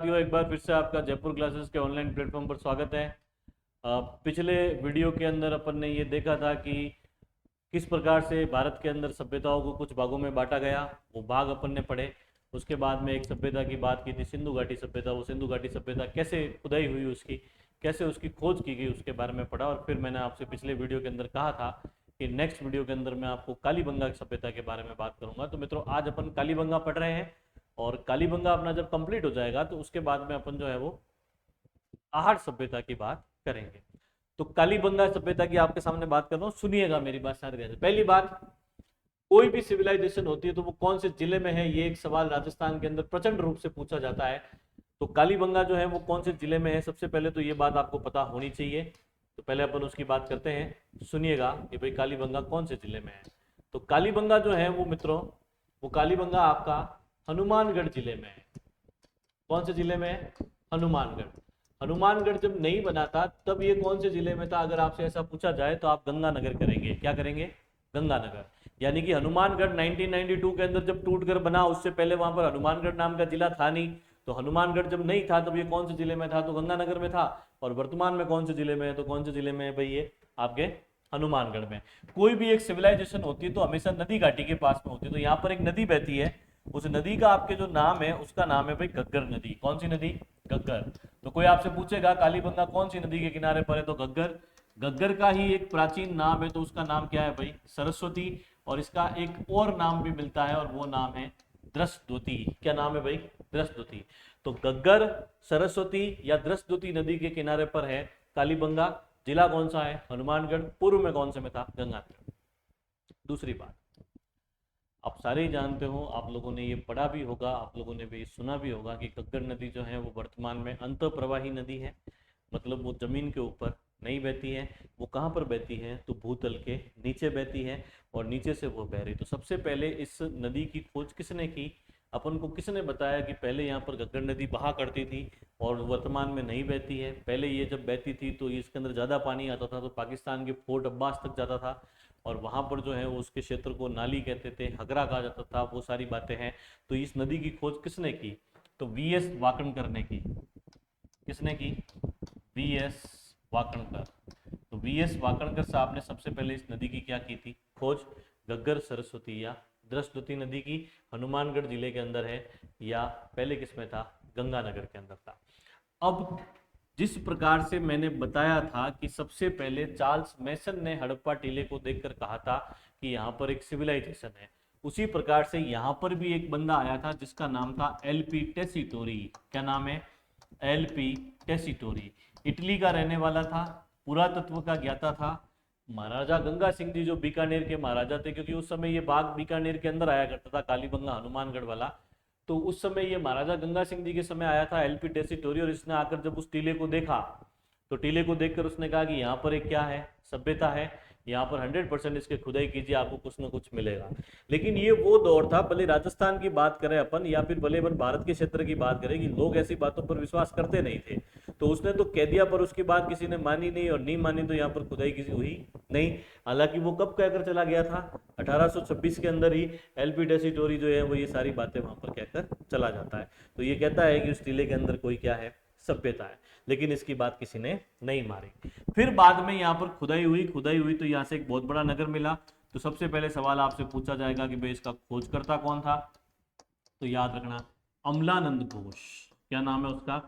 साथियों, एक बार फिर से आपका जयपुर क्लासेस के ऑनलाइन प्लेटफॉर्म पर स्वागत है। पिछले वीडियो के अंदर अपन ने ये देखा था कि किस प्रकार से भारत के अंदर सभ्यताओं को कुछ भागों में बांटा गया, वो भाग अपन ने पढ़े। उसके बाद में एक सभ्यता की बात की थी, सिंधु घाटी सभ्यता। वो सिंधु घाटी सभ्यता कैसे खुदाई हुई, उसकी कैसे उसकी खोज की गई, उसके बारे में पढ़ा। और फिर मैंने आपसे पिछले वीडियो के अंदर कहा था कि नेक्स्ट वीडियो के अंदर मैं आपको कालीबंगा की सभ्यता के बारे में बात करूंगा। तो मित्रों, आज अपन कालीबंगा पढ़ रहे हैं और कालीबंगा अपना जब कंप्लीट हो जाएगा तो उसके बाद में अपन जो है वो आहट सभ्यता की बात करेंगे। तो कालीबंगा सभ्यता की आपके सामने बात कर रहा हूँ, सुनिएगा मेरी बात सारी। पहली बात, कोई भी सिविलाइजेशन होती है तो वो कौन से जिले में है, ये एक सवाल राजस्थान के अंदर प्रचंड रूप से पूछा जाता है। तो कालीबंगा जो है वो कौन से जिले में है, सबसे पहले तो ये बात आपको पता होनी चाहिए। तो पहले अपन उसकी बात करते हैं। सुनिएगा कि भाई कालीबंगा कौन से जिले में है। तो कालीबंगा जो है वो मित्रों, वो कालीबंगा आपका हनुमानगढ़ जिले में है। कौन से जिले में है? हनुमानगढ़। हनुमानगढ़ जब नहीं बना था तब ये कौन से जिले में था? अगर आपसे ऐसा पूछा जाए तो आप गंगानगर करेंगे। क्या करेंगे? गंगानगर। यानी कि हनुमानगढ़ 1992 के अंदर जब टूट कर बना, उससे पहले वहां पर हनुमानगढ़ नाम का जिला था नहीं। तो हनुमानगढ़ जब नहीं था तब ये कौन से जिले में था? तो गंगानगर में था। और वर्तमान में कौन से जिले में है? तो कौन से जिले में है भाई? ये आपके हनुमानगढ़ में। कोई भी एक सिविलाइजेशन होती है तो हमेशा नदी घाटी के पास में होती है। तो यहाँ पर एक नदी बहती है, उस नदी का आपके जो नाम है उसका नाम है भाई घग्गर नदी। कौन सी नदी? घग्गर। तो कोई आपसे पूछेगा कालीबंगा कौन सी नदी के किनारे पर है, तो घग्गर। घग्गर का ही एक प्राचीन नाम है, तो उसका नाम क्या है भाई? सरस्वती। और इसका एक और नाम भी मिलता है और वो नाम है द्रष्टद्वती। क्या नाम है भाई? द्रष्टद्वती। तो घग्गर, सरस्वती या द्रष्टद्वती नदी के किनारे पर है कालीबंगा। जिला कौन सा है? हनुमानगढ़। पूर्व में कौन से में था? गंगानगर। दूसरी बात, आप सारे ही जानते हो, आप लोगों ने ये पढ़ा भी होगा, आप लोगों ने भी सुना भी होगा कि घग्गर नदी जो है वो वर्तमान में अंतः प्रवाही नदी है। मतलब वो जमीन के ऊपर नहीं बहती है। वो कहाँ पर बहती है? तो भूतल के नीचे बहती है और नीचे से वो बह रही। तो सबसे पहले इस नदी की खोज किसने की? अपन को किसने बताया कि पहले यहाँ पर घग्गर नदी बहा करती थी और वर्तमान में नहीं बहती है? पहले ये जब बहती थी तो इसके अंदर ज़्यादा पानी आता था, तो पाकिस्तान के फोर्ट अब्बास तक जाता था और वहाँ पर जो है उसके क्षेत्र को नाली कहते थे, हगरा कहा जाता था, वो सारी बातें हैं। तो इस नदी की खोज किसने की? तो वीएस वाकणकर ने की। किसने की? वीएस वाकणकर। तो वीएस वाकणकर साहब ने सबसे पहले इस नदी की क्या की थी? खोज। घग्गर, सरस्वती या द्रष्टद्वती नदी की हनुमानगढ़ जिले के अंदर है, या पहले किसमें था? गंगानगर के अंदर था। अब जिस प्रकार से मैंने बताया था कि सबसे पहले चार्ल्स मेसन ने हड़प्पा टीले को देखकर कहा था कि यहाँ पर एक सिविलाइजेशन है, उसी प्रकार से यहाँ पर भी एक बंदा आया था जिसका नाम था एलपी टेसीटोरी। क्या नाम है? एलपी टेसीटोरी। इटली का रहने वाला था, पुरातत्व का ज्ञाता था। महाराजा गंगा सिंह जी जो बीकानेर के महाराजा थे, क्योंकि उस समय ये बाग बीकानेर के अंदर आया करता था, कालीबंगा हनुमानगढ़ वाला। तो उस समय ये महाराजा गंगा सिंह जी के समय आया था एलपी टेसीटोरी, और इसने आकर जब उस टीले को देखा तो टीले को देखकर उसने कहा कि यहाँ पर एक क्या है? सभ्यता है। यहाँ पर 100% इसके खुदाई कीजिए, आपको कुछ ना कुछ मिलेगा। लेकिन ये वो दौर था, भले राजस्थान की बात करें अपन या फिर भले अपन भारत के क्षेत्र की बात करें, कि लोग ऐसी बातों पर विश्वास करते नहीं थे। तो उसने तो कह दिया, पर उसकी बात किसी ने मानी नहीं, और नहीं मानी तो यहाँ पर खुदाई किसी हुई नहीं। हालांकि वो कब कहकर चला गया था? 1826 के अंदर ही एलपी टेसीटोरी जो है वो ये सारी बातें वहां पर कहकर चला जाता है। तो ये कहता है कि उस टीले के अंदर कोई क्या है? सभ्यता है। लेकिन इसकी बात किसी ने नहीं मारी। फिर बाद में यहाँ पर खुदाई हुई। खुदाई हुई तो यहाँ से एक बहुत बड़ा नगर मिला। तो सबसे पहले सवाल आपसे पूछा जाएगा कि भाई इसका खोजकर्ता कौन था? तो याद रखना, अमलानंद घोष। क्या नाम है उसका?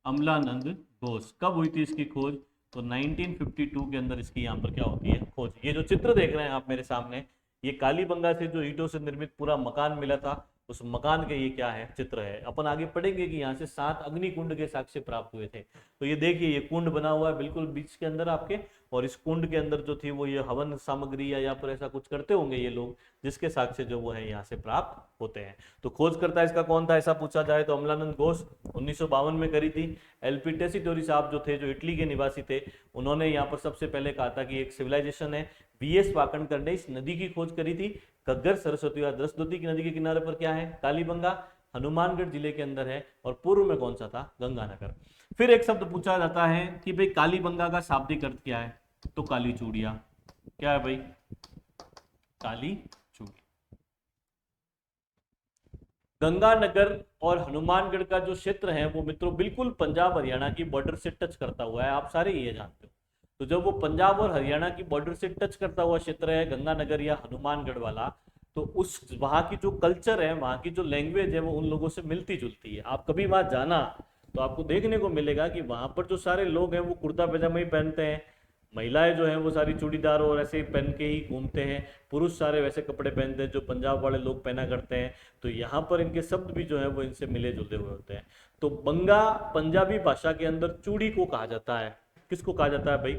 अमलानंद घोष। कब हुई थी इसकी खोज? तो 1952 के अंदर इसकी यहाँ पर क्या होती है? खोज। ये जो चित्र देख रहे हैं आप मेरे सामने, ये कालीबंगा से जो ईंटों से निर्मित पूरा मकान मिला था, उस मकान के ये क्या है? चित्र है। अपन आगे पढ़ेंगे कि यहाँ से 7 अग्नि कुंड के साक्ष्य प्राप्त हुए थे। तो ये देखिए, ये कुंड बना हुआ है बिल्कुल बीच के अंदर आपके, और इस कुंड के अंदर जो थी वो ये हवन सामग्री या फिर ऐसा कुछ करते होंगे ये लोग, जिसके साक्ष्य जो वो है यहाँ से प्राप्त होते हैं। तो खोजकर्ता इसका कौन था ऐसा पूछा जाए तो अमलानंद घोष। 1952 में करी थी। एलपी टेसीटोरी साहब जो थे, जो इटली के निवासी थे, उन्होंने यहाँ पर सबसे पहले कहा था कि एक सिविलाइजेशन है। वीएस वाकणकर ने इस नदी की खोज करी थी। घग्गर, सरस्वती और द्रष्टद्वती की नदी के किनारे पर क्या है? कालीबंगा। हनुमानगढ़ जिले के अंदर है। और पूर्व में कौन सा था? गंगानगर। फिर एक शब्द पूछा जाता है कि भाई कालीबंगा का शाब्दिक अर्थ क्या है? तो काली चूड़िया। क्या है भाई? काली चूड़ी। गंगानगर और हनुमानगढ़ का जो क्षेत्र है वो मित्रों बिल्कुल पंजाब हरियाणा की बॉर्डर से टच करता हुआ है, आप सारे ये जानते हो। तो जब वो पंजाब और हरियाणा की बॉर्डर से टच करता हुआ क्षेत्र है गंगानगर या हनुमानगढ़ वाला, तो उस वहाँ की जो कल्चर है, वहाँ की जो लैंग्वेज है वो उन लोगों से मिलती जुलती है। आप कभी वहाँ जाना तो आपको देखने को मिलेगा कि वहाँ पर जो सारे लोग हैं वो कुर्ता पैजामा ही पहनते हैं, महिलाएं जो हैं वो सारी चूड़ीदार और ऐसे ही पहन के ही घूमते हैं, पुरुष सारे वैसे कपड़े पहनते हैं जो पंजाब वाले लोग पहना करते हैं। तो यहाँ पर इनके शब्द भी जो है वो इनसे मिले जुले हुए होते हैं। तो बंगा पंजाबी भाषा के अंदर चूड़ी को कहा जाता है। किसको कहा जाता है भाई?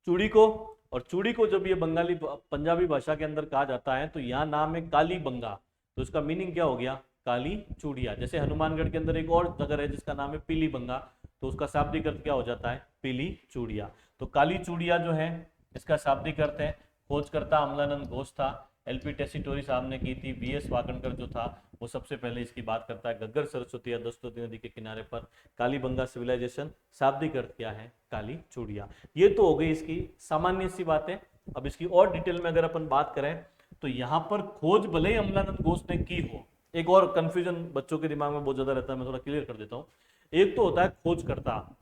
चूड़ी को। और चूड़ी को जब ये बंगाली पंजाबी भाषा के अंदर कहा जाता है तो यहाँ नाम है काली बंगा, तो इसका मीनिंग क्या हो गया? काली चूड़िया। जैसे हनुमानगढ़ के अंदर एक और जगह है जिसका नाम है पीली बंगा, तो उसका शाब्दिक अर्थ क्या हो जाता है? पीली चूड़िया। तो काली चूड़िया जो है इसका शाब्दिक अर्थ है। खोजकर्ता अमलानंद घोष था, एलपी टेसीटोरी साहब ने की थी, बीएस वाकणकर जो था वो सबसे पहले इसकी बात करता है। गग्गर सरस्वती या दस्तोती नदी के किनारे पर कालीबंगा सिविलाइजेशन, शाब्दिक अर्थ क्या है? काली चूड़िया। ये तो हो गई इसकी सामान्य सी बातें। अब इसकी और डिटेल में अगर अपन बात करें तो यहाँ पर खोज भले ही अमलानंद घोष ने की हो, एक और कंफ्यूजन बच्चों के दिमाग में बहुत ज्यादा रहता है, मैं थोड़ा क्लियर कर देता हूँ। एक तो होता है खोजकर्ता,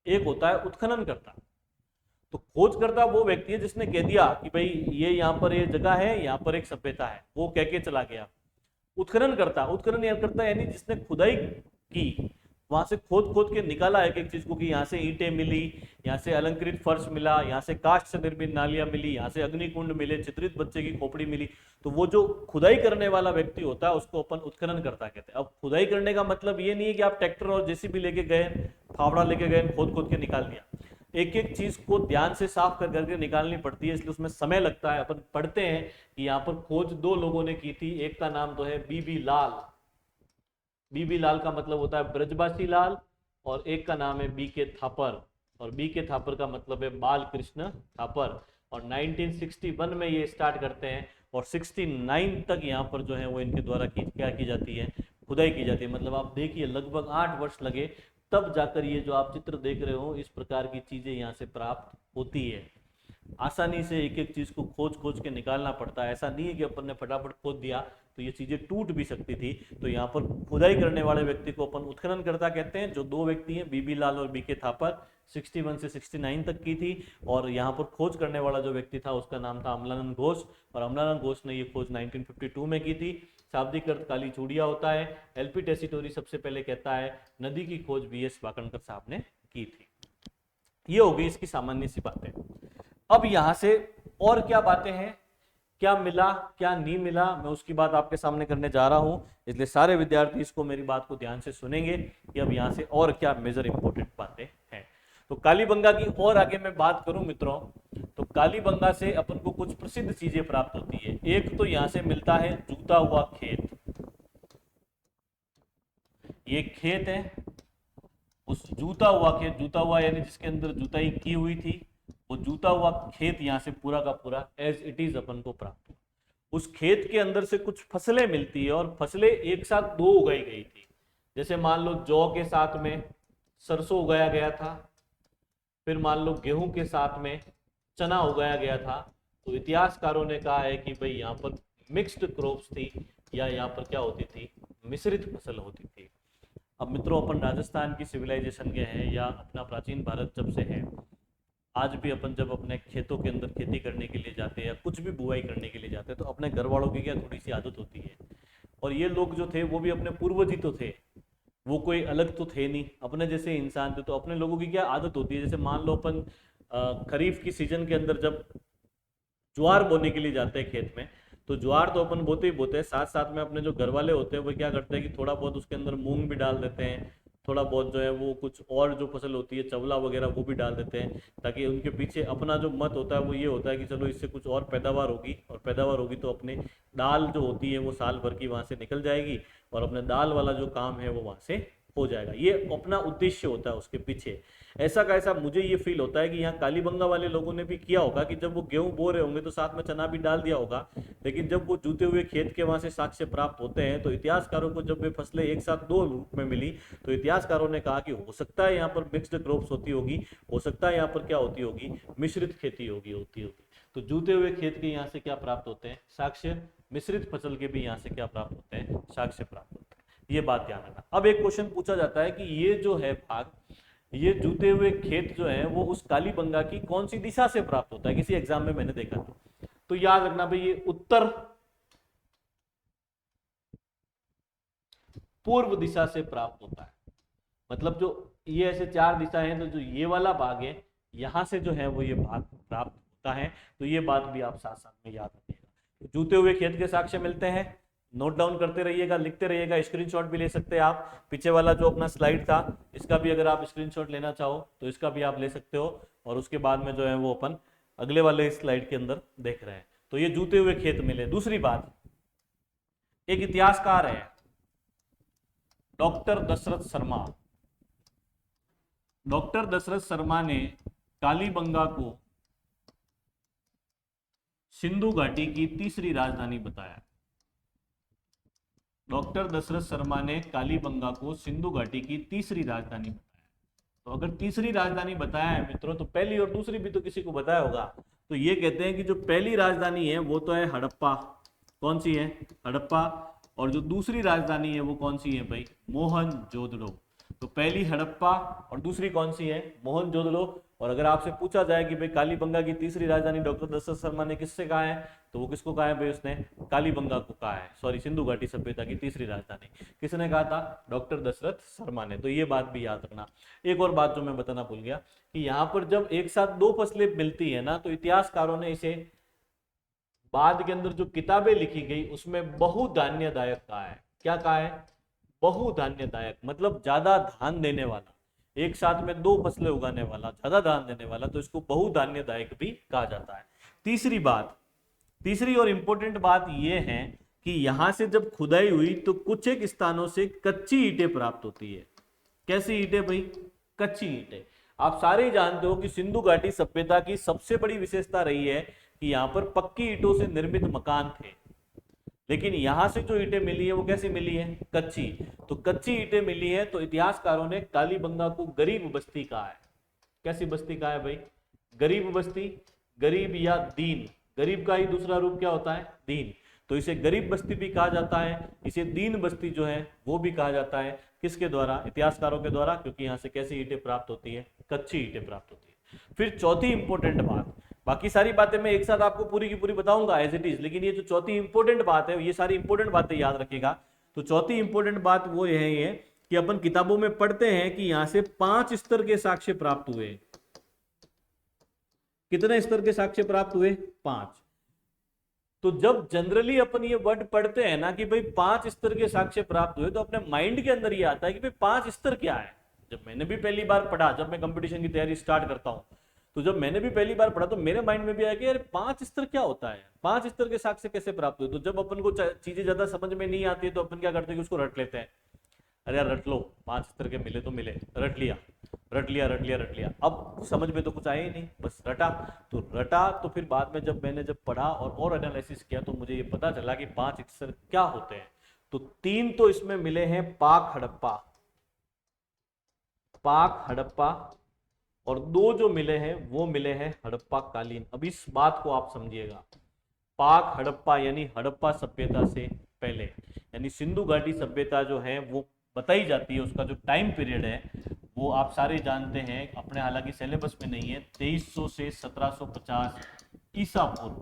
एक होता है उत्खनन करता। तो खोजकर्ता वो व्यक्ति है जिसने कह दिया कि भाई ये यहाँ पर ये जगह है, यहाँ पर एक सभ्यता है, वो कह के चला गया। उत्खनन करता, उत्खनन यार करता यानी जिसने खुदाई की, वहां से खोद खोद के निकाला एक एक चीज को कि यहाँ से ईंटें मिली, यहाँ से अलंकृत फर्श मिला, यहाँ से काष्ठ से निर्मित नालियां मिली, यहाँ से अग्निकुंड मिले, चित्रित बच्चे की खोपड़ी मिली। तो वो जो खुदाई करने वाला व्यक्ति होता है उसको अपन उत्खनन करता कहते हैं। अब खुदाई करने का मतलब ये नहीं है कि आप ट्रैक्टर और जेसीबी लेके गए, फावड़ा लेके गए, खोद खोद के निकाल दिया। एक एक चीज को ध्यान से साफ कर करके निकालनी पड़ती है, इसलिए उसमें समय लगता है। अपन पढ़ते हैं कि यहाँ पर खोज दो लोगों ने की थी, एक का नाम तो है बीबी लाल, बीबी लाल का मतलब होता है ब्रजबासी लाल, और एक का नाम है बी के थापर, और बी के थापर का मतलब है बाल कृष्ण थापर। और 1961 में ये स्टार्ट करते हैं और 69 तक यहाँ पर जो है वो इनके द्वारा क्या की जाती है? खुदाई की जाती है। मतलब आप देखिए लगभग 8 वर्ष लगे, तब जाकर ये जो आप चित्र देख रहे हो इस प्रकार की चीजें यहाँ से प्राप्त होती है। आसानी से एक एक चीज को खोज खोज के निकालना पड़ता है, ऐसा नहीं है कि अपन ने फटाफट खोद दिया तो ये चीजें टूट भी सकती थी। तो यहाँ पर खुदाई करने वाले व्यक्ति को अपन उत्खनन करता कहते हैं। जो दो व्यक्ति हैं बीबी लाल और बी के थापर, 61 से 69 तक की थी। और यहाँ पर खोज करने वाला जो व्यक्ति था उसका नाम था अमलानंद घोष, और अमलानंद घोष ने ये खोज 1952 में की थी। शाब्दिक अर्थ काली चूड़िया होता है। एलपी टेसीटोरी सबसे पहले कहता है नदी की खोज बीएस वाकणकर साहब ने की थी। ये हो गई इसकी सामान्य सी बातें। अब यहां से और क्या बातें हैं, क्या मिला क्या नहीं मिला, मैं उसकी बात आपके सामने करने जा रहा हूं। इसलिए सारे विद्यार्थी इसको मेरी बात को ध्यान से सुनेंगे कि अब यहां से और क्या मेजर इंपॉर्टेंट बातें हैं। तो कालीबंगा की और आगे मैं बात करूं मित्रों, तो कालीबंगा से अपन को कुछ प्रसिद्ध चीजें प्राप्त होती है। एक तो यहां से मिलता है जूता हुआ खेत, ये खेत है, उस जूता हुआ खेत, जूता हुआ यानी जिसके अंदर जुताई की हुई थी, वो जूता हुआ खेत यहाँ से पूरा का पूरा एज इट इज अपन को प्राप्त हुआ। उस खेत के अंदर से कुछ फसलें मिलती है, और फसलें एक साथ दो उगाई गई थी। जैसे मान लो जौ के साथ में सरसों उगाया गया था, फिर मान लो गेहूं के साथ में चना उगाया गया था। तो इतिहासकारों ने कहा है कि भाई यहाँ पर मिक्स्ड क्रॉप्स थी, या यहाँ पर क्या होती थी? मिश्रित फसल होती थी। अब मित्रों अपन राजस्थान की सिविलाइजेशन के हैं, या अपना प्राचीन भारत जब से है, आज भी अपन जब अपने खेतों के अंदर खेती करने के लिए जाते हैं या कुछ भी बुआई करने के लिए जाते हैं तो अपने घर वालों की क्या थोड़ी सी आदत होती है। और ये लोग जो थे वो भी अपने पूर्वज ही तो थे, वो कोई अलग तो थे नहीं, अपने जैसे इंसान थे। तो अपने लोगों की क्या आदत होती है, जैसे मान लो अपन खरीफ की सीजन के अंदर जब ज्वार बोने के लिए जाते हैं खेत में, तो ज्वार तो अपन बोते ही बोते हैं, साथ साथ में अपने जो घर वाले होते हैं वो क्या करते हैं कि थोड़ा बहुत उसके अंदर मूंग भी डाल देते हैं, थोड़ा बहुत जो है वो कुछ और जो फसल होती है चवला वगैरह वो भी डाल देते हैं, ताकि उनके पीछे अपना जो मत होता है वो ये होता है कि चलो इससे कुछ और पैदावार होगी, और पैदावार होगी तो अपनी दाल जो होती है वो साल भर की वहाँ से निकल जाएगी, और अपने दाल वाला जो काम है वो वहाँ से हो जाएगा। ये अपना उद्देश्य होता है उसके पीछे। ऐसा का ऐसा मुझे ये फील होता है कि यहाँ कालीबंगा वाले लोगों ने भी किया होगा कि जब वो गेहूं बो रहे होंगे तो साथ में चना भी डाल दिया होगा, लेकिन जब वो जूते हुए खेत के वहां से साक्ष्य प्राप्त होते हैं तो इतिहासकारों को जब वे फसलें एक साथ दो रूप में मिली तो इतिहासकारों ने कहा कि हो सकता है यहाँ पर मिक्स्ड क्रॉप्स होती होगी, हो सकता है यहाँ पर क्या होती होगी? मिश्रित खेती होती होगी। तो जूते हुए खेत के यहाँ से क्या प्राप्त होते हैं? साक्ष्य। मिश्रित फसल के भी यहाँ से क्या प्राप्त होते हैं, साक्ष्य प्राप्त होते हैं। ये बात ध्यान रखना। अब एक क्वेश्चन पूछा जाता है कि ये जो है भाग, ये जूते हुए खेत जो है वो उस कालीबंगा की कौन सी दिशा से प्राप्त होता है, किसी एग्जाम में मैंने देखा था। तो याद रखना भाई, ये उत्तर पूर्व दिशा से प्राप्त होता है। मतलब जो ये ऐसे चार दिशा है, तो जो ये वाला भाग है यहां से जो है वो ये भाग प्राप्त होता है। तो ये बात भी आप साथ साथ में याद रखिएगा। तो जूते हुए खेत के साक्ष्य मिलते हैं, नोट डाउन करते रहिएगा, लिखते रहिएगा, स्क्रीनशॉट भी ले सकते हैं आप। पीछे वाला जो अपना स्लाइड था इसका भी अगर आप स्क्रीनशॉट लेना चाहो तो इसका भी आप ले सकते हो। और उसके बाद में जो है वो अपन अगले वाले स्लाइड के अंदर देख रहे हैं। तो ये जूते हुए खेत मिले। दूसरी बात, एक इतिहासकार है डॉक्टर दशरथ शर्मा। डॉक्टर दशरथ शर्मा ने कालीबंगा को सिंधु घाटी की तीसरी राजधानी बताया। डॉक्टर दशरथ शर्मा ने कालीबंगा को सिंधु घाटी की तीसरी राजधानी बताया। तो अगर तीसरी राजधानी बताया है मित्रों, तो पहली और दूसरी भी तो किसी को बताया होगा। तो ये कहते हैं कि जो पहली राजधानी है वो तो है हड़प्पा। कौन सी है? हड़प्पा। और जो दूसरी राजधानी है वो कौन सी है भाई? मोहनजोदड़ो। तो पहली हड़प्पा और दूसरी कौन सी है? मोहनजोदड़ो। और अगर आपसे पूछा जाए कि भाई कालीबंगा की तीसरी राजधानी डॉक्टर दशरथ शर्मा ने किससे कहा है, तो वो किसको कहा है भाई? उसने कालीबंगा को कहा है। सॉरी, सिंधु घाटी सभ्यता की तीसरी राजधानी किसने कहा था? डॉक्टर दशरथ शर्मा ने। तो ये बात भी याद रखना। एक और बात जो मैं बताना भूल गया कि यहाँ पर जब एक साथ दो फसलें मिलती है ना, तो इतिहासकारों ने इसे बाद के अंदर जो किताबें लिखी गई उसमें बहुधान्यदायक कहा है। क्या कहा है? बहुधान्यदायक, मतलब ज्यादा धान देने वाला, एक साथ में दो फसलें उगाने वाला, ज्यादा धान देने वाला, तो इसको बहुधान्यदायक भी कहा जाता है। तीसरी बात, तीसरी और इंपॉर्टेंट बात यह है कि यहां से जब खुदाई हुई तो कुछ एक स्थानों से कच्ची ईंटें प्राप्त होती है। कैसी ईंटें भाई? कच्ची ईंटें। आप सारे ही जानते हो कि सिंधु घाटी सभ्यता की सबसे बड़ी विशेषता रही है कि यहाँ पर पक्की ईंटों से निर्मित मकान थे, लेकिन यहां से जो ईंटें मिली है वो कैसी मिली है? कच्ची। तो कच्ची ईंटें मिली है, तो इतिहासकारों ने कालीबंगा को गरीब बस्ती कहा है। कैसी बस्ती कहा है भाई? गरीब बस्ती। गरीब या दीन, गरीब का ही दूसरा रूप क्या होता है? दीन। तो इसे गरीब बस्ती भी कहा जाता है, इसे दीन बस्ती जो है वो भी कहा जाता है। किसके द्वारा? इतिहासकारों के द्वारा, क्योंकि यहां से कैसी ईंटें प्राप्त होती है? कच्ची ईंटें प्राप्त होती है। फिर चौथी इंपॉर्टेंट बात, बाकी सारी बातें मैं एक साथ आपको पूरी की पूरी बताऊंगा एज इट इज, लेकिन ये जो चौथी इंपॉर्टेंट बात है, ये सारी इंपॉर्टेंट बातें याद रखिएगा। तो चौथी इंपॉर्टेंट बात वो है ये कि अपन किताबों में पढ़ते हैं कि यहां से 5 स्तर के साक्ष्य प्राप्त हुए। कितने स्तर के साक्ष्य प्राप्त हुए? 5। तो जब जनरली अपन ये वर्ड पढ़ते हैं ना कि भाई 5 स्तर के साक्ष्य प्राप्त हुए, तो अपने माइंड के अंदर ये आता है कि भाई 5 स्तर क्या है। जब मैंने भी पहली बार पढ़ा, जब मैं कंपटीशन की तैयारी स्टार्ट करता हूं, तो जब मैंने भी पहली बार पढ़ा तो मेरे माइंड में भी आया कि यार 5 स्तर क्या होता है, 5 स्तर के साक्ष्य कैसे प्राप्त हुए। तो जब अपन को चीजें ज्यादा समझ में नहीं आती है तो अपन क्या करते हैं कि उसको रट लेते हैं। अरे यार रट लो, 5 स्तर के मिले तो मिले, रट लिया रट लिया रट लिया रट लिया। अब समझ में तो कुछ आया ही नहीं, बस रटा। तो रटा, तो फिर बाद में मैंने पढ़ा और एनालिसिस किया तो मुझे ये पता चला कि 5 स्तर क्या होते हैं। तो 3 तो इसमें मिले हैं पाक हड़प्पा, पाक हड़प्पा, और 2 जो मिले हैं वो मिले हैं हड़प्पा कालीन। अब इस बात को आप समझिएगा, पाक हड़प्पा यानी हड़प्पा सभ्यता से पहले, यानी सिंधु घाटी सभ्यता जो है वो बताई जाती है, उसका जो टाइम पीरियड है वो आप सारे जानते हैं अपने, हालांकि सिलेबस में नहीं है। 2300 से 1750 ईसा पूर्व।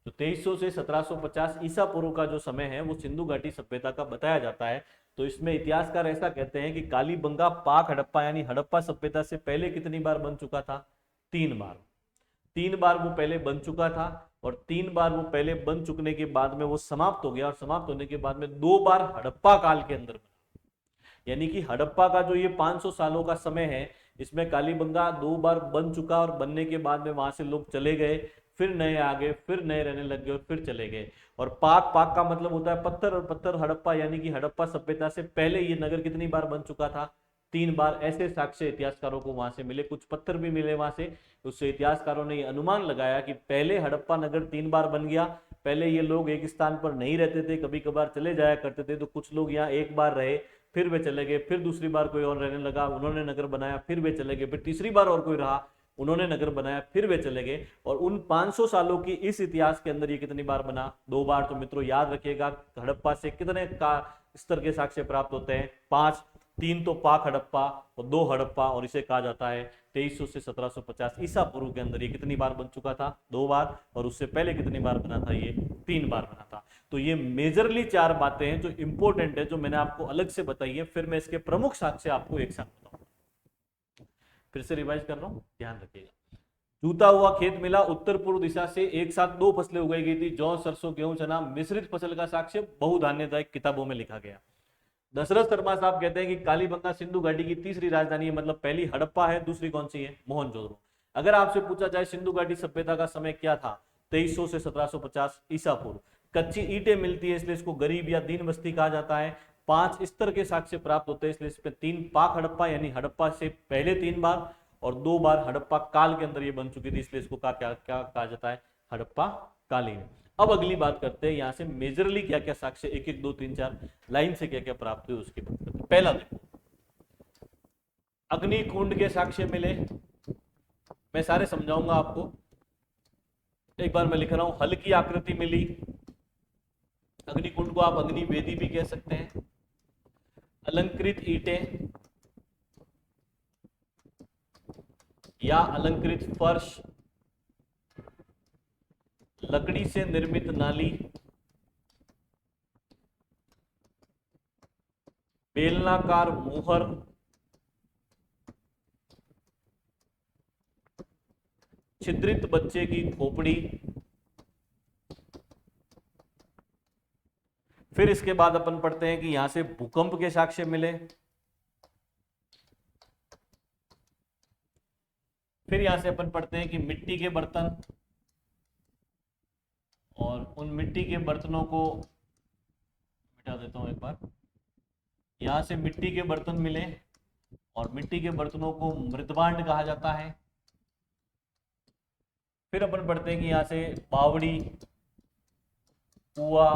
तो 2300 से 1750 ईसा पूर्व का जो समय है वो सिंधु घाटी सभ्यता का बताया जाता है। तो इसमें इतिहासकार ऐसा कहते हैं कि कालीबंगा पाक हड़प्पा यानी हड़प्पा सभ्यता से पहले कितनी बार बन चुका था? 3 बार। 3 बार वो पहले बन चुका था, और 3 बार वो पहले बन चुकने के बाद में वो समाप्त हो गया, और समाप्त होने के बाद में 2 बार हड़प्पा काल के अंदर बना। यानी कि हड़प्पा का जो ये 500 सालों का समय है, इसमें कालीबंगा 2 बार बन चुका, और बनने के बाद में वहां से लोग चले गए, फिर नए आ गए, फिर नए रहने लग गए, और फिर चले गए। और पाक, पाक का मतलब होता है पत्थर, और पत्थर हड़प्पा, यानी कि हड़प्पा सभ्यता से पहले ये नगर कितनी बार बन चुका था? 3 बार। ऐसे साक्ष्य इतिहासकारों को वहां से मिले, कुछ पत्थर भी मिले वहां से। उससे इतिहासकारों ने अनुमान लगाया कि पहले हड़प्पा नगर 3 बार बन गया। पहले ये लोग एक स्थान पर नहीं रहते थे, कभी कभार चले जाया करते थे। तो कुछ लोग यहाँ 1 बार रहे, फिर वे चले गए, फिर दूसरी बार कोई और रहने लगा, उन्होंने नगर बनाया, फिर वे चले गए, फिर तीसरी बार और कोई रहा, उन्होंने नगर बनाया, फिर वे चले गए। और उन 500 सालों की इस इतिहास के अंदर ये कितनी बार बना? 2 बार। तो मित्रों याद रखिएगा, हड़प्पा से कितने का स्तर के साक्ष्य प्राप्त होते हैं? 5। 3 तो पाक हड़प्पा और 2 हड़प्पा, और इसे कहा जाता है 2300 से 1750 ईसा पूर्व के अंदर ये कितनी बार बन चुका था? 2 बार। और उससे पहले कितनी बार बना था? ये 3 बार बना था। तो ये मेजरली 4 बातें हैं जो इंपॉर्टेंट है, जो मैंने आपको अलग से बताई है। फिर मैं इसके प्रमुख साक्ष्य आपको एक साथ बताऊंगा। फिर से रिवाइज कर रहा हूं, ध्यान रखिएगा। जूता हुआ खेत मिला, उत्तर पूर्व दिशा से एक साथ 2 फसलें उगाई गई थी, जौ, सरसों, गेहूं, चना, मिश्रित फसल का साक्ष्य बहुधान्यदायक किताबों में लिखा गया। दशरथ शर्मा साहब कहते हैं कि कालीबंगा सिंधु घाटी की तीसरी राजधानी है, मतलब पहली हड़प्पा है, दूसरी कौन सी है? मोहनजोदड़ो। अगर आपसे पूछा जाए सिंधु घाटी सभ्यता का समय क्या था? 2300 से 1750 ईसा पूर्व। कच्ची ईंटें मिलती है, इसलिए इसको गरीब या दीन बस्ती कहा जाता है। 5 स्तर के साक्ष्य प्राप्त होते हैं, इसलिए इस पे 3 पाक हड़प्पा, यानी हड़प्पा से पहले 3 बार और 2 बार हड़प्पा काल के अंदर ये बन चुकी थी, इसलिए इसको क्या क्या कहा जाता है? हड़प्पा कालीन। अब अगली बात करते हैं, यहां से मेजरली क्या क्या साक्ष्य, 1 1 2 3 4 लाइन से क्या क्या प्राप्त हुए उसकी बात करते हैं। पहला देखो, अग्निकुंड के साक्ष्य मिले। मैं सारे समझाऊंगा आपको, एक बार मैं लिख रहा हूं। हल्की आकृति मिली, अग्निकुंड को आप अग्नि वेदी भी कह सकते हैं। अलंकृत ईंटें या अलंकृत फर्श, लकड़ी से निर्मित नाली, बेलनाकार मुहर, छिद्रित बच्चे की खोपड़ी। फिर इसके बाद अपन पढ़ते हैं कि यहां से भूकंप के साक्ष्य मिले। फिर यहां से अपन पढ़ते हैं कि मिट्टी के बर्तन, और उन मिट्टी के बर्तनों को मिटा देता हूं एक बार। यहां से मिट्टी के बर्तन मिले, और मिट्टी के बर्तनों को मृदभांड कहा जाता है। फिर अपन पढ़ते हैं कि यहां से बावड़ी, कुआ,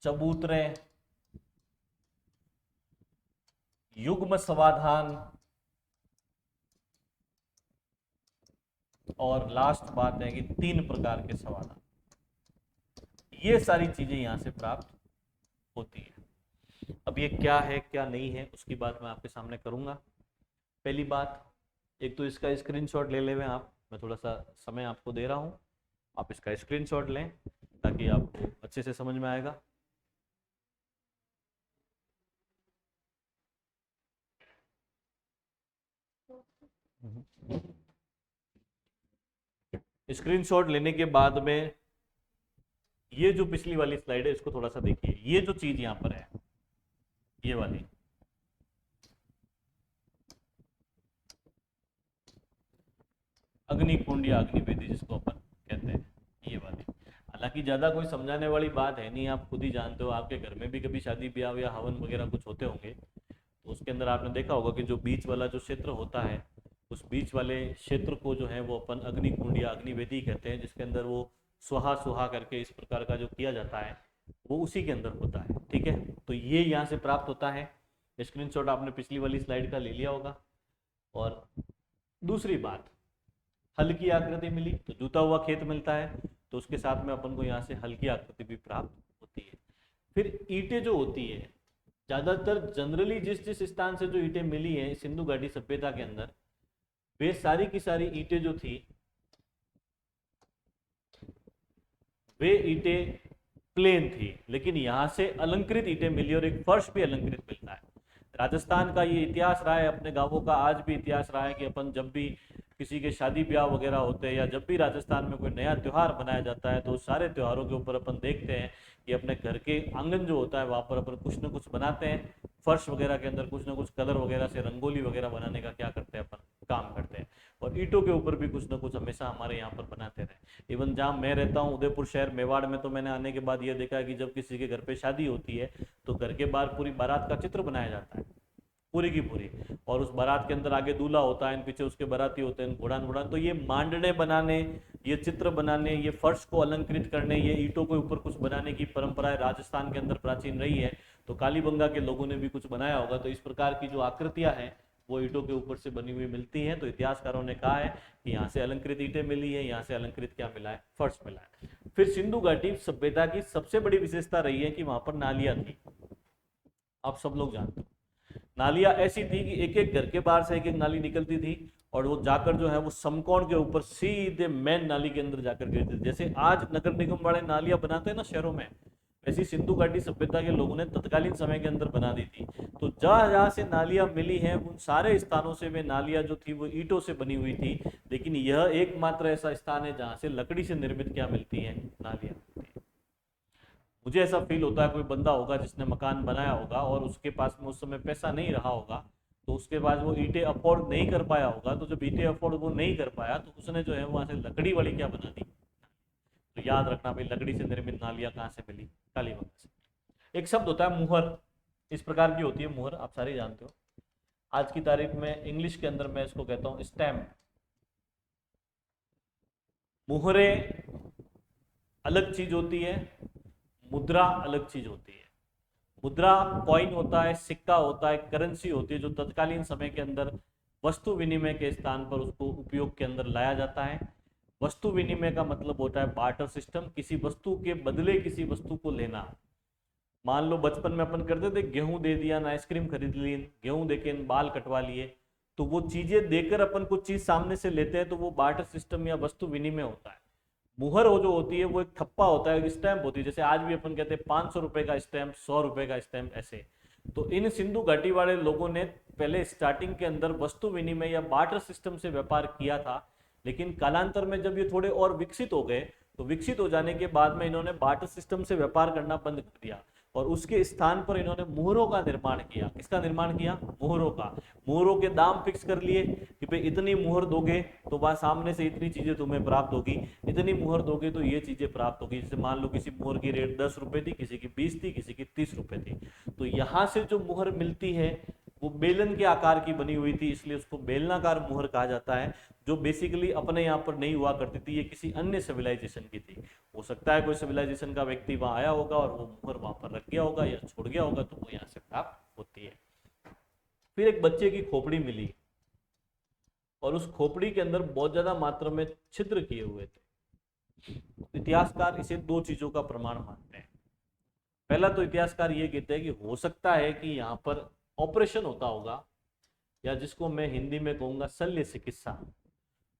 चबूतरे, युग्म समाधान, और लास्ट बात है कि 3 प्रकार के समाधान। ये सारी चीजें यहां से प्राप्त होती है। अब ये क्या है क्या नहीं है उसकी बात मैं आपके सामने करूंगा। पहली बात, एक तो इसका स्क्रीनशॉट ले लें आप, मैं थोड़ा सा समय आपको दे रहा हूं, आप इसका स्क्रीनशॉट लें ताकि आपको अच्छे से समझ में आएगा। स्क्रीनशॉट लेने के बाद में ये जो पिछली वाली स्लाइड है इसको थोड़ा सा देखिए। ये जो चीज यहां पर है, ये वाली, अग्निकुंड या अग्निवेदी जिसको अपन कहते हैं, ये वाली। हालांकि ज्यादा कोई समझाने वाली बात है नहीं, आप खुद ही जानते हो। आपके घर में भी कभी शादी ब्याह या हवन वगैरह कुछ होते होंगे, तो उसके अंदर आपने देखा होगा कि जो बीच वाला जो क्षेत्र होता है, उस बीच वाले क्षेत्र को जो है वो अपन अग्निकुंड या अग्निवेदी कहते हैं, जिसके अंदर वो सुहा सुहा करके इस प्रकार का जो किया जाता है वो उसी के अंदर होता है। ठीक है, तो ये यहाँ से प्राप्त होता है। स्क्रीनशॉट आपने पिछली वाली स्लाइड का ले लिया होगा। और दूसरी बात, हल्की आकृति मिली तो जूता हुआ खेत मिलता है, तो उसके साथ में अपन को यहाँ से हल्की आकृति भी प्राप्त होती है। फिर ईंटें जो होती है, ज्यादातर जनरली जिस जिस स्थान से जो ईंटें मिली है सिंधु घाटी सभ्यता के अंदर, वे सारी की सारी ईंटें जो थी, वे ईंटें प्लेन थी, लेकिन यहां से अलंकृत ईंटें मिली और एक फर्श भी अलंकृत मिलता है। राजस्थान का ये इतिहास रहा है, अपने गांवों का आज भी इतिहास रहा है कि अपन जब भी किसी के शादी ब्याह वगैरह होते हैं या जब भी राजस्थान में कोई नया त्यौहार मनाया जाता है, तो सारे त्योहारों के ऊपर अपन देखते हैं कि अपने घर के आंगन जो होता है वहां पर अपन कुछ ना कुछ बनाते हैं। फर्श वगैरह के अंदर कुछ ना कुछ कलर वगैरह से रंगोली वगैरह बनाने का क्या करते हैं अपन, काम करते हैं। और ईंटों के ऊपर भी कुछ ना कुछ हमेशा हमारे यहाँ पर बनाते रहे। इवन जहाँ मैं रहता हूँ उदयपुर शहर मेवाड़ में, तो मैंने आने के बाद ये देखा है कि जब किसी के घर पे शादी होती है तो घर के बाहर पूरी बारात का चित्र बनाया जाता है, पूरी की पूरी। और उस बारात के अंदर आगे दूल्हा होता है, पीछे उसके बाराती होते हैं, घोड़ान घोड़ान। तो ये मांडने बनाने, ये चित्र बनाने, ये फर्श को अलंकृत करने, ये ईंटों के ऊपर कुछ बनाने की परंपरा राजस्थान के अंदर प्राचीन रही है। तो कालीबंगा के लोगों ने भी कुछ बनाया होगा। तो इस प्रकार की जो आकृतियां हैं वो ईंटों के ऊपर से बनी हुई मिलती हैं। तो इतिहासकारों ने कहा है कि यहाँ से अलंकृत ईंटें मिली है, यहाँ से अलंकृत क्या मिला है, फर्श मिला है। फिर सिंधु घाटी सभ्यता की सबसे बड़ी विशेषता रही है कि वहां पर नालियां थी। आप सब लोग जानते हो नालियां ऐसी थी कि एक एक घर के बाहर से एक एक नाली निकलती थी और वो जाकर जो है वो समकोण के ऊपर सीधे मेन नाली के अंदर जाकर गिरती थी। जैसे आज नगर निगम वाले नालियां बनाते हैं ना शहरों में, वैसी सिंधु घाटी सभ्यता के लोगों ने तत्कालीन समय के अंदर बना दी थी। तो जहां जहां से नालियां मिली हैं उन सारे स्थानों से वे नालियां जो थी वो ईंटों से बनी हुई थी। लेकिन यह एकमात्र ऐसा स्थान है जहां से लकड़ी से निर्मित क्या मिलती है, नालियां मिलती है। मुझे ऐसा फील होता है कोई बंदा होगा जिसने मकान बनाया होगा और उसके पास में उस समय पैसा नहीं रहा होगा, तो उसके बाद वो ईंटें अफोर्ड नहीं कर पाया होगा। तो जब ईंटें अफोर्ड वो नहीं कर पाया तो उसने जो है वहां से लकड़ी वाली क्या बना दी। तो याद रखना भाई, लकड़ी से निर्मित नालियां कहाँ से मिली, कालीबंगा से। एक शब्द होता है मुहर, इस प्रकार की होती है मुहर, आप सारे जानते हो। आज की तारीख में इंग्लिश के अंदर मैं इसको कहता हूँ स्टैम्प। मुहरे अलग चीज होती है, मुद्रा अलग चीज होती है। मुद्रा कॉइन होता है, सिक्का होता है, करेंसी होती है जो तत्कालीन समय के अंदर वस्तु विनिमय के स्थान पर उसको उपयोग के अंदर लाया जाता है। वस्तु विनिमय का मतलब होता है बार्टर सिस्टम, किसी वस्तु के बदले किसी वस्तु को लेना। मान लो बचपन में अपन करते थे गेहूं दे दिया ना, आइसक्रीम खरीद ली, गेहूं देके बाल कटवा लिए। तो वो चीजें देकर अपन कुछ चीज सामने से लेते हैं तो वो बार्टर सिस्टम या वस्तु विनिमय होता है। मुहर वो जो होती है वो एक थप्पा होता है, एक स्टैंप होती है। जैसे आज भी अपन कहते हैं 500 रुपए का स्टैंप, 100 रुपए का स्टैंप, ऐसे। तो इन सिंधु घाटी वाले लोगों ने पहले स्टार्टिंग के अंदर वस्तु विनिमय या बार्टर सिस्टम से व्यापार किया था। लेकिन कालांतर में जब ये थोड़े और विकसित हो गए तो विकसित हो जाने के बाद में इन्होंने बार्टर सिस्टम से व्यापार करना बंद कर दिया और उसके स्थान पर इन्होंने मुहरों का निर्माण किया। किसका निर्माण किया? मुहरों का। मुहरों के दाम फिक्स कर लिए कि भाई इतनी मुहर दोगे तो वह सामने से इतनी चीजें तुम्हें प्राप्त होगी, इतनी मुहर दोगे तो ये चीजें प्राप्त होगी। जैसे मान लो किसी मुहर की रेट 10 रुपए थी, किसी की 20 थी, किसी की 30 रुपए थी। तो यहाँ से जो मुहर मिलती है वो बेलन के आकार की बनी हुई थी, इसलिए उसको बेलनाकार मुहर कहा जाता है। जो बेसिकली अपने यहाँ पर नहीं हुआ करती थी, ये किसी अन्य सिविलाइजेशन की थी। हो सकता है कोई सिविलाइजेशन का व्यक्ति वहां आया होगा और वो मुहर वहां पर रख गया होगा या छोड़ गया होगा, तो वो यहाँ से प्राप्त होती है। फिर एक बच्चे की खोपड़ी मिली और उस खोपड़ी के अंदर बहुत ज्यादा मात्रा में छिद्र किए हुए थे। इतिहासकार इसे दो चीजों का प्रमाण मानते हैं। पहला तो इतिहासकार ये कहते हैं कि हो सकता है कि यहाँ पर ऑपरेशन होता होगा, या जिसको मैं हिंदी में कहूंगा शल्य चिकित्सा।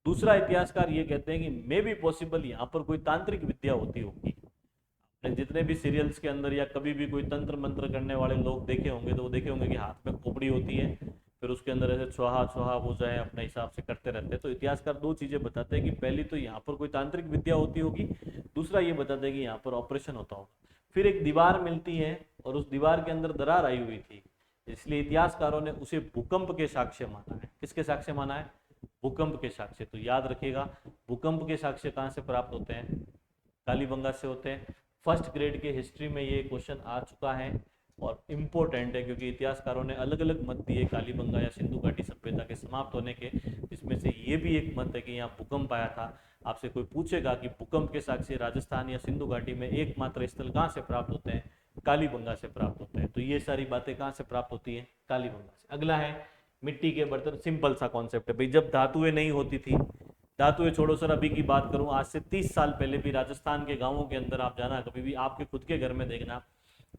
दूसरा इतिहासकार ये कहते हैं कि मे बी पॉसिबल यहाँ पर कोई तांत्रिक विद्या होती होगी। आपने जितने भी सीरियल्स के अंदर या कभी भी कोई तंत्र मंत्र करने वाले लोग देखे होंगे तो वो देखे होंगे कि हाथ में खोपड़ी होती है, फिर उसके अंदर ऐसे छुहा छुहा वो जो है अपने हिसाब से करते रहते हैं। तो इतिहासकार दो चीजें बताते हैं कि पहली तो यहाँ पर कोई तांत्रिक विद्या होती होगी, दूसरा ये बताते हैं कि यहाँ पर ऑपरेशन होता होगा। फिर एक दीवार मिलती है और उस दीवार के अंदर दरार आई हुई थी, इसलिए इतिहासकारों ने उसे भूकंप के साक्ष्य माना है। किसके साक्ष्य माना है? भूकंप के साक्ष्य। तो याद रखिएगा भूकंप के साक्ष्य कहाँ से प्राप्त होते हैं? कालीबंगा से होते हैं। फर्स्ट ग्रेड के हिस्ट्री में ये क्वेश्चन आ चुका है और इम्पोर्टेंट है क्योंकि इतिहासकारों ने अलग अलग मत दिए कालीबंगा या सिंधु घाटी सभ्यता के समाप्त होने के, जिसमें से ये भी एक मत है कि यहाँ भूकंप आया था। आपसे कोई पूछेगा कि भूकंप के साक्ष्य राजस्थान या सिंधु घाटी में एकमात्र स्थल कहाँ से प्राप्त होते हैं? कालीबंगा से प्राप्त होते हैं। तो ये सारी बातें कहाँ से प्राप्त होती है? कालीबंगा से। अगला है मिट्टी के बर्तन। सिंपल सा कॉन्सेप्ट है भाई, जब धातुएं नहीं होती थी, धातुएं छोड़ो सर, अभी की बात करूं, आज से 30 साल पहले भी राजस्थान के गांवों के अंदर आप जाना कभी भी, आपके खुद के घर में देखना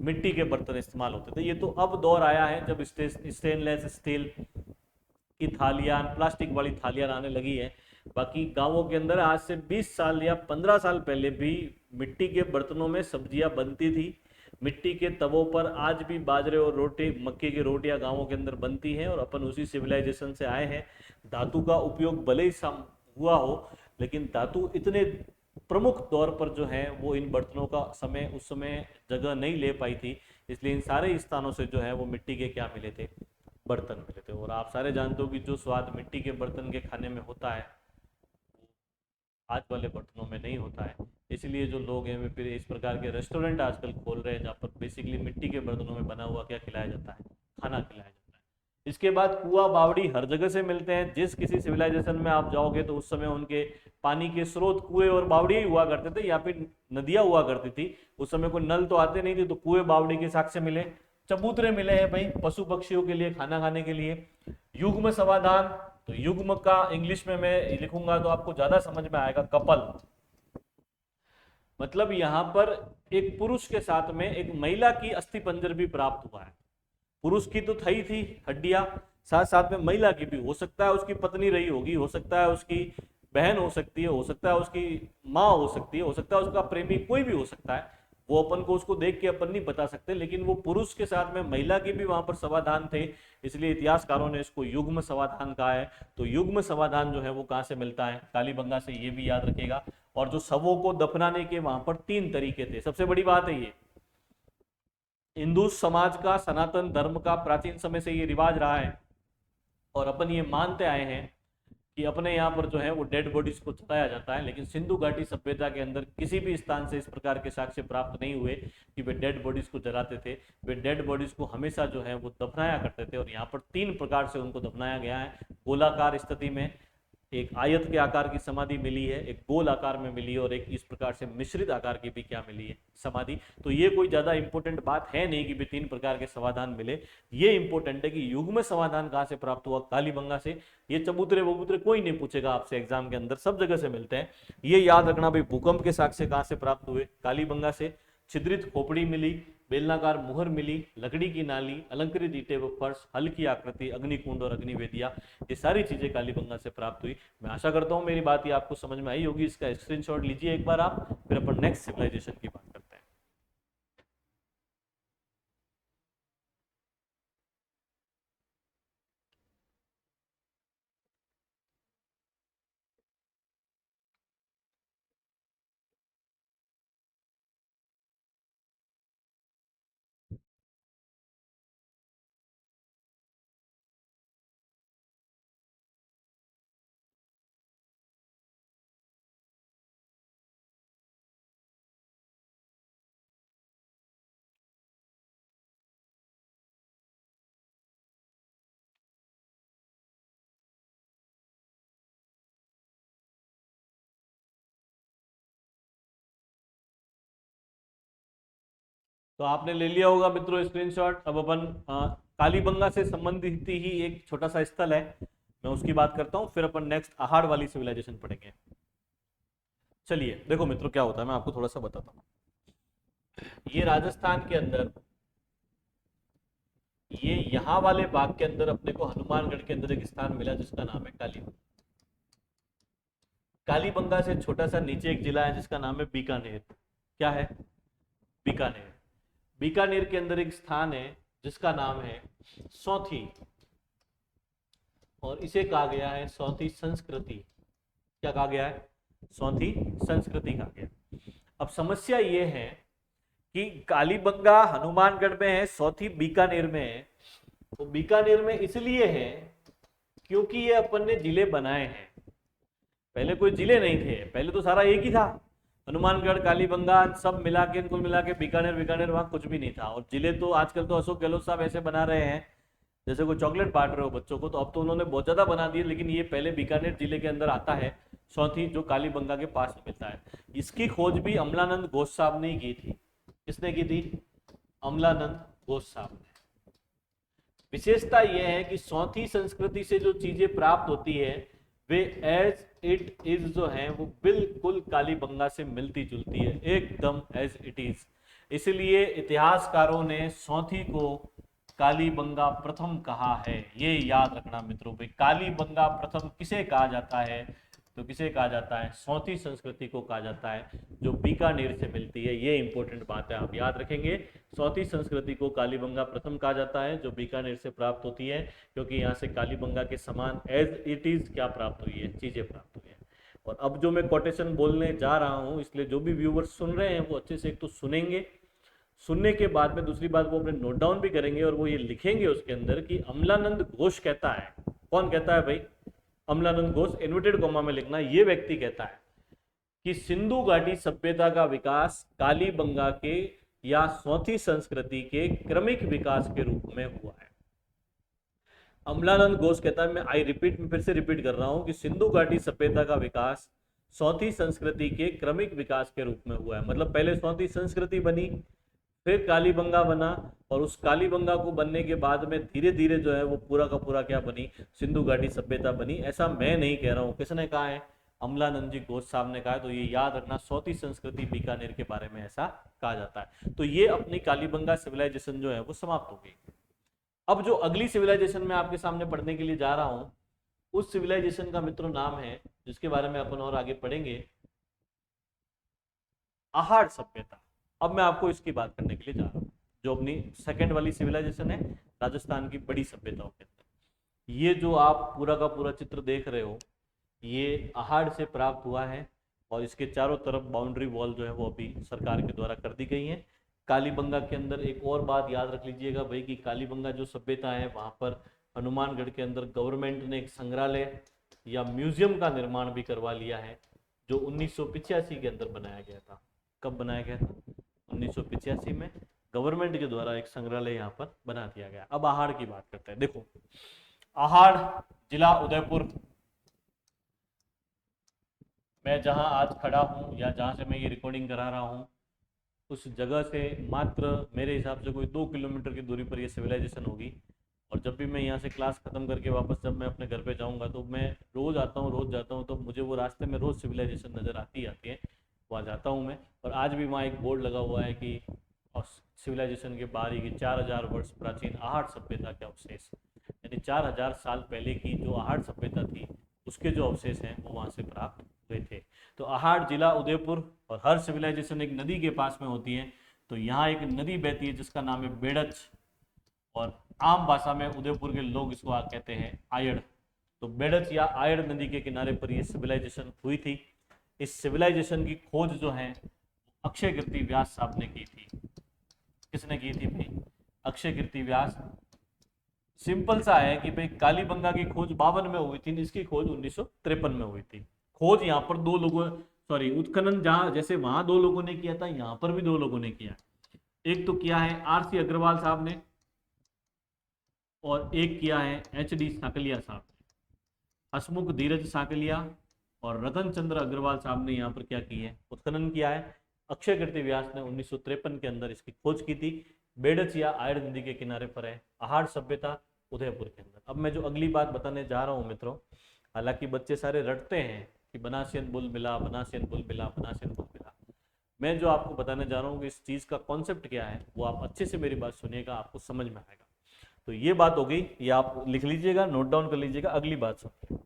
मिट्टी के बर्तन इस्तेमाल होते थे। ये तो अब दौर आया है जब स्टेनलेस स्टील की थालियां, प्लास्टिक वाली थालियां आने लगी है। बाकी गांवों के अंदर आज से 20 साल या 15 साल पहले भी मिट्टी के बर्तनों में सब्जियां बनती थी। मिट्टी के तवों पर आज भी बाजरे और रोटी, मक्के की रोटियां गांवों के अंदर बनती हैं और अपन उसी सिविलाइजेशन से आए हैं। धातु का उपयोग भले ही हुआ हो, लेकिन धातु इतने प्रमुख तौर पर जो है वो इन बर्तनों का उस समय जगह नहीं ले पाई थी, इसलिए इन सारे स्थानों से जो है वो मिट्टी के क्या मिले थे? बर्तन मिले थे। और आप सारे जानते हो कि जो स्वाद मिट्टी के बर्तन के खाने में होता है आज वाले बर्तनों में नहीं होता है। इसलिए जो लोग हैं वे फिर इस प्रकार के रेस्टोरेंट आजकल खोल रहे हैं जहाँ पर बेसिकली मिट्टी के बर्तनों में बना हुआ क्या खिलाया जाता है? खाना खिलाया जाता है। इसके बाद कुआं बावड़ी हर जगह से मिलते हैं। जिस किसी सिविलाइजेशन में आप जाओगे तो उस समय उनके पानी के स्रोत कुएं और बावड़ी ही हुआ करते थे या फिर नदियां हुआ करती थी। उस समय कोई नल तो आते नहीं थे, तो कुएं बावड़ी के साक्ष्य मिले। चबूतरे मिले हैं भाई पशु पक्षियों के लिए खाना खाने के लिए। युग्म समाधान, तो युग्म का इंग्लिश में मैं लिखूंगा तो आपको ज्यादा समझ में आएगा, कपल। मतलब यहां पर एक पुरुष के साथ में एक महिला की अस्थिपंजर भी प्राप्त हुआ है। पुरुष की तो थी हड्डियां, साथ साथ में महिला की भी, हो सकता है उसकी पत्नी रही होगी, हो सकता है उसकी बहन हो सकती है, हो सकता है उसकी माँ हो सकती है, हो सकता है उसका प्रेमी, कोई भी हो सकता है। वो अपन को उसको देख के अपन नहीं बता सकते, लेकिन वो पुरुष के साथ में महिला के भी वहां पर समाधान थे, इसलिए इतिहासकारों ने इसको युग्म समाधान कहा है। तो युग्म समाधान जो है वो कहाँ से मिलता है? कालीबंगा से, ये भी याद रखेगा। और जो शवों को दफनाने के वहां पर 3 तरीके थे, सबसे बड़ी बात है ये, हिंदू समाज का, सनातन धर्म का प्राचीन समय से ये रिवाज रहा है, और अपन ये मानते आए हैं कि अपने यहाँ पर जो है वो डेड बॉडीज को जलाया जाता है। लेकिन सिंधु घाटी सभ्यता के अंदर किसी भी स्थान से इस प्रकार के साक्ष्य प्राप्त नहीं हुए कि वे डेड बॉडीज को जलाते थे। वे डेड बॉडीज को हमेशा जो है वो दफनाया करते थे, और यहाँ पर 3 प्रकार से उनको दफनाया गया है। गोलाकार स्थिति में, एक आयत के आकार की समाधि मिली है, एक गोल आकार में मिली है, और एक इस प्रकार से मिश्रित आकार की भी क्या मिली है? समाधि। तो ये कोई ज्यादा इंपॉर्टेंट बात है नहीं कि भी 3 प्रकार के समाधान मिले। ये इंपॉर्टेंट है कि युग्म समाधान कहां से प्राप्त हुआ? कालीबंगा से। ये चबूतरे वबूतरे कोई नहीं पूछेगा आपसे एग्जाम के अंदर, सब जगह से मिलते हैं। ये याद रखना भाई, भूकंप के साक्ष्य कहां से प्राप्त हुए? कालीबंगा से। छिद्रित खोपड़ी मिली, बेलनाकार मुहर मिली, लकड़ी की नाली, अलंकृत ईंटें व फर्श, हल की आकृति, अग्निकुंड और अग्निवेदिया, ये सारी चीजें कालीबंगा से प्राप्त हुई। मैं आशा करता हूं मेरी बात ये आपको समझ में आई होगी। इसका स्क्रीनशॉट लीजिए एक बार आप, फिर अपन नेक्स्ट सिविलाइजेशन की बात करते हैं। तो आपने ले लिया होगा मित्रों स्क्रीनशॉट। अब अपन कालीबंगा से संबंधित ही एक छोटा सा स्थल है, मैं उसकी बात करता हूं, फिर अपन नेक्स्ट आहाड़ वाली सिविलाइजेशन पढ़ेंगे। चलिए देखो मित्रों क्या होता है, मैं आपको थोड़ा सा बताता हूँ। ये राजस्थान के अंदर, ये यहाँ वाले भाग के अंदर अपने को हनुमानगढ़ के अंदर एक स्थान मिला जिसका नाम है कालीबंगा। कालीबंगा से छोटा सा नीचे एक जिला है जिसका नाम है बीकानेर। क्या है? बीकानेर। बीकानेर के अंदर एक स्थान है जिसका नाम है सौंथी, और इसे कहा गया है सौंथी संस्कृति। क्या कहा गया है? सौंथी संस्कृति कहा गया। अब समस्या ये है कि कालीबंगा हनुमानगढ़ में है, सौंथी बीकानेर में है। तो बीकानेर में इसलिए है क्योंकि ये अपन ने जिले बनाए हैं, पहले कोई जिले नहीं थे, पहले तो सारा एक ही था, हनुमानगढ़ कालीबंगा सब मिला के, कुल मिला के बीकानेर, बीकानेर वहां कुछ भी नहीं था। और जिले तो आजकल तो अशोक गहलोत साहब ऐसे बना रहे हैं जैसे कोई चॉकलेट बांट रहे हो बच्चों को, तो अब तो उन्होंने बहुत ज्यादा बना दिए, लेकिन ये पहले बीकानेर जिले के अंदर आता है सौंथी, जो कालीबंगा के पास मिलता है। इसकी खोज भी अमलानंद घोष साहब ने की थी। किसने की थी? अमलानंद घोष साहब ने। विशेषता यह है कि सौंथी संस्कृति से जो चीजें प्राप्त होती है वे एज इट इज जो है वो बिल्कुल कालीबंगा से मिलती जुलती है, एकदम एज इट इज। इसलिए इतिहासकारों ने सौंथी को कालीबंगा प्रथम कहा है। ये याद रखना मित्रों भाई, कालीबंगा प्रथम किसे कहा जाता है? तो किसे कहा जाता है? सौंथी संस्कृति को कहा जाता है, जो बीकानेर से मिलती है। ये इंपॉर्टेंट बात है, आप याद रखेंगे। सौंथी संस्कृति को कालीबंगा प्रथम कहा जाता है, जो बीकानेर से प्राप्त होती है, क्योंकि यहाँ से कालीबंगा के समान एज इट इज क्या प्राप्त हुई है? चीजें प्राप्त हुई है। और अब जो मैं कोटेशन बोलने जा रहा हूँ, इसलिए जो भी व्यूवर्स सुन रहे हैं वो अच्छे से एक तो सुनेंगे, सुनने के बाद में दूसरी बात वो अपने नोट डाउन भी करेंगे, और वो ये लिखेंगे उसके अंदर कि अमलानंद घोष कहता है। कौन कहता है भाई? अमलानंद घोष, इन्वर्टेड कॉमा में लिखना। ये व्यक्ति कहता है कि सिंधु घाटी सभ्यता का विकास कालीबंगा के या सौंथी संस्कृति के क्रमिक विकास के रूप में हुआ है। अमलानंद घोष कहता है, मैं फिर से रिपीट कर रहा हूं कि सिंधु घाटी सभ्यता का विकास सौंथी संस्कृति के क्रमिक विकास के रूप में हुआ है। मतलब पहले सौंथी संस्कृति बनी, फिर कालीबंगा बना, और उस कालीबंगा को बनने के बाद में धीरे धीरे जो है वो पूरा का पूरा क्या बनी, सिंधु घाटी सभ्यता बनी। ऐसा मैं नहीं कह रहा हूँ, किसने कहा है, अमलानंद जी घोष साहब ने कहा है। तो ये याद रखना, सौती संस्कृति बीकानेर के बारे में ऐसा कहा जाता है। तो ये अपनी कालीबंगा सिविलाइजेशन जो है वो समाप्त हो गई। अब जो अगली सिविलाइजेशन मैं आपके सामने पढ़ने के लिए जा रहा हूं, उस सिविलाइजेशन का मित्रों नाम है, जिसके बारे में अपन और आगे पढ़ेंगे, आहाड़ सभ्यता। अब मैं आपको इसकी बात करने के लिए जा रहा हूं, जो अपनी सेकेंड वाली सिविलाइजेशन है राजस्थान की बड़ी सभ्यताओं के अंदर। ये जो आप पूरा का पूरा चित्र देख रहे हो, ये आहाड़ से प्राप्त हुआ है, और इसके चारों तरफ बाउंड्री वॉल जो है वो अभी सरकार के द्वारा कर दी गई है। कालीबंगा के अंदर एक और बात याद रख लीजिएगा भाई, कि कालीबंगा जो सभ्यता है वहां पर हनुमानगढ़ के अंदर गवर्नमेंट ने एक संग्रहालय या म्यूजियम का निर्माण भी करवा लिया है, जो 1985 के अंदर बनाया गया था। कब बनाया गया था, 1985 में गवर्नमेंट के द्वारा एक संग्रहालय यहाँ पर बना दिया गया। अब आहाड़ की बात करते हैं। देखो, आहाड़ जिला उदयपुर, मैं जहां आज खड़ा हूं या जहां से मैं ये रिकॉर्डिंग करा रहा हूं, उस जगह से मात्र मेरे हिसाब से कोई 2 किलोमीटर की दूरी पर ये सिविलाइजेशन होगी। और जब भी मैं यहाँ से क्लास खत्म करके वापस जब मैं अपने घर पे जाऊँगा, तो मैं रोज़ आता हूँ, रोज़ जाता हूँ, तो मुझे वो रास्ते में रोज़ सिविलाइजेशन नज़र आती है। वहाँ जाता हूँ मैं, और आज भी वहाँ एक बोर्ड लगा हुआ है कि सिविलाइजेशन के बाहर ही कि 4000 वर्ष प्राचीन आहाड़ सभ्यता के अवशेष, यानी 4000 साल पहले की जो आहाड़ सभ्यता थी उसके जो अवशेष हैं वो वहाँ से प्राप्त हुए थे। तो आहाड़ जिला उदयपुर, और हर सिविलाइजेशन एक नदी के पास में होती है। तो यहाँ एक नदी बहती है जिसका नाम है बेड़च, और आम भाषा में उदयपुर के लोग इसको कहते हैं आयड़। तो बेड़च या आयड़ नदी के किनारे पर यह सिविलाइजेशन हुई थी। इस सिविलाइजेशन की खोज जो है अक्षय कीर्ति व्यास साहब ने की थी। किसने की थी भाई, अक्षय कीर्ति व्यास। सिंपल सा है कि भाई कालीबंगा की खोज 52 में हुई थी, इसकी खोज 1953 में हुई थी। खोज यहाँ पर दो लोगों, सॉरी, उत्खनन जहां जैसे वहां 2 लोगों ने किया था, यहाँ पर भी 2 लोगों ने किया। एक तो किया है आरसी अग्रवाल साहब ने, और एक किया है एचडी साकलिया साहब ने। हसमुख धीरज साकलिया और रतन चंद्र अग्रवाल साहब ने यहाँ पर क्या की है, उत्खनन किया है। अक्षय कीर्ति व्यास ने 1953 के अंदर इसकी खोज की थी। बेड़च या आयड़ नदी के किनारे पर है आहाड़ सभ्यता, उदयपुर के अंदर। अब मैं जो अगली बात बताने जा रहा हूँ मित्रों, हालांकि बच्चे सारे रटते हैं कि बनासियन बुल मिला, बनासियन बुल मिला, बनासियन बुल मिला। मैं जो आपको बताने जा रहा हूँ कि इस चीज़ का कॉन्सेप्ट क्या है, वो आप अच्छे से मेरी बात सुनिएगा, आपको समझ में आएगा। तो ये बात हो गई, ये आप लिख लीजिएगा, नोट डाउन कर लीजिएगा। अगली बात सुनिए,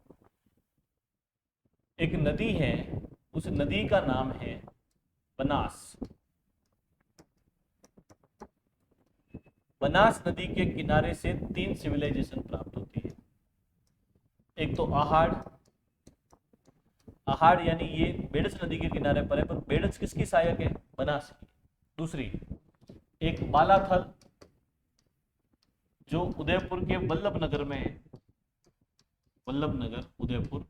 एक नदी है, उस नदी का नाम है बनास। बनास नदी के किनारे से 3 सिविलाइजेशन प्राप्त होती है। एक तो आहाड़, आहाड़ यानी ये बेड़च नदी के किनारे पर है, पर बेड़च किसकी सहायक है, बनास की। दूसरी एक बालाथल जो उदयपुर के वल्लभ नगर में है, वल्लभ नगर उदयपुर,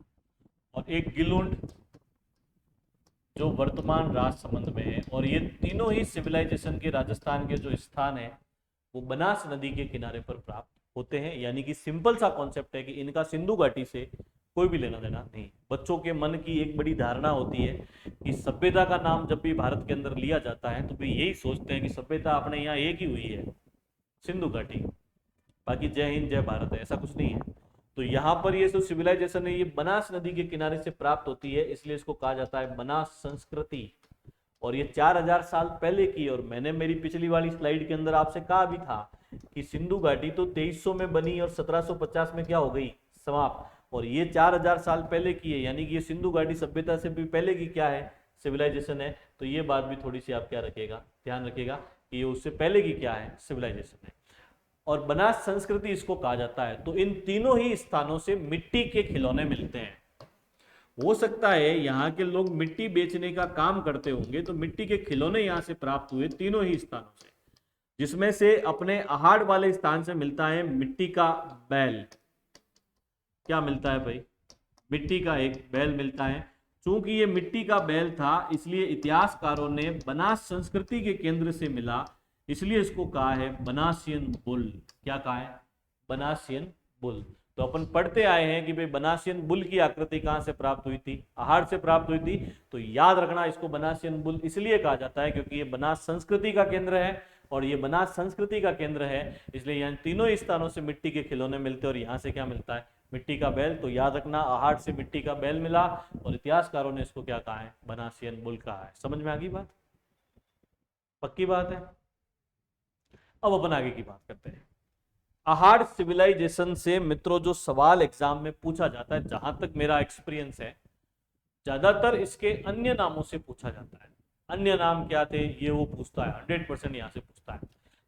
और एक गिलुंड जो वर्तमान राजसमंद में है। और ये तीनों ही सिविलाइजेशन के राजस्थान के जो स्थान है वो बनास नदी के किनारे पर प्राप्त होते हैं। यानी कि सिंपल सा कॉन्सेप्ट है कि इनका सिंधु घाटी से कोई भी लेना देना नहीं। बच्चों के मन की एक बड़ी धारणा होती है कि सभ्यता का नाम जब भी भारत के अंदर लिया जाता है तो भी यही सोचते हैं कि सभ्यता अपने यहाँ एक ही हुई है, सिंधु घाटी, बाकी जय हिंद जय भारत है, ऐसा कुछ नहीं है। तो यहाँ पर ये जो सिविलाइजेशन है ये बनास नदी के किनारे से प्राप्त होती है, इसलिए इसको कहा जाता है बनास संस्कृति। और ये 4000 साल पहले की। और मैंने मेरी पिछली वाली स्लाइड के अंदर आपसे कहा भी था कि सिंधु घाटी तो 2300 में बनी और 1750 में क्या हो गई, समाप्त। और ये 4000 साल पहले की है, यानी कि ये सिंधु घाटी सभ्यता से भी पहले की क्या है, सिविलाइजेशन है। तो ये बात भी थोड़ी सी आप क्या रखिएगा, ध्यान रखिएगा कि ये उससे पहले की क्या है, सिविलाइजेशन है। और बनास संस्कृति इसको कहा जाता है। तो इन तीनों ही स्थानों से मिट्टी के खिलौने मिलते हैं। हो सकता है यहाँ के लोग मिट्टी बेचने का काम करते होंगे, तो मिट्टी के खिलौने यहाँ से प्राप्त हुए तीनों ही स्थानों से, जिसमें से अपने आहाड़ वाले स्थान से मिलता है मिट्टी का बैल। क्या मिलता है भाई, मिट्टी का एक बैल मिलता है। चूंकि ये मिट्टी का बैल था इसलिए इतिहासकारों ने बनास संस्कृति के केंद्र से मिला, इसलिए इसको कहा है बनासियन बुल। क्या कहा है, बनासियन बुल। तो अपन पढ़ते आए हैं कि भाई बनासियन बुल की आकृति कहां से प्राप्त हुई थी, आहाड़ से प्राप्त हुई थी। तो याद रखना, इसको बनासियन बुल इसलिए कहा जाता है क्योंकि ये बनास संस्कृति का केंद्र है। और ये बनास संस्कृति का केंद्र है, इसलिए यहाँ तीनों ही स्थानों से मिट्टी के खिलौने मिलते हैं और यहाँ से क्या मिलता है, मिट्टी का बैल। तो याद रखना, आहट से मिट्टी का बैल मिला और इतिहासकारों ने इसको क्या कहा है, बनासियन बुल कहा है। समझ में आ गई बात, पक्की बात है। अब अपन आगे की बात करते हैं। आहट सिविलाइजेशन से मित्रों जो सवाल एग्जाम में पूछा जाता है, जहां तक मेरा एक्सपीरियंस है, ज्यादातर इसके अन्य नामों से पूछा जाता है। अन्य नाम क्या थे ये वो पूछता है, 100% यहाँ से पूछता है।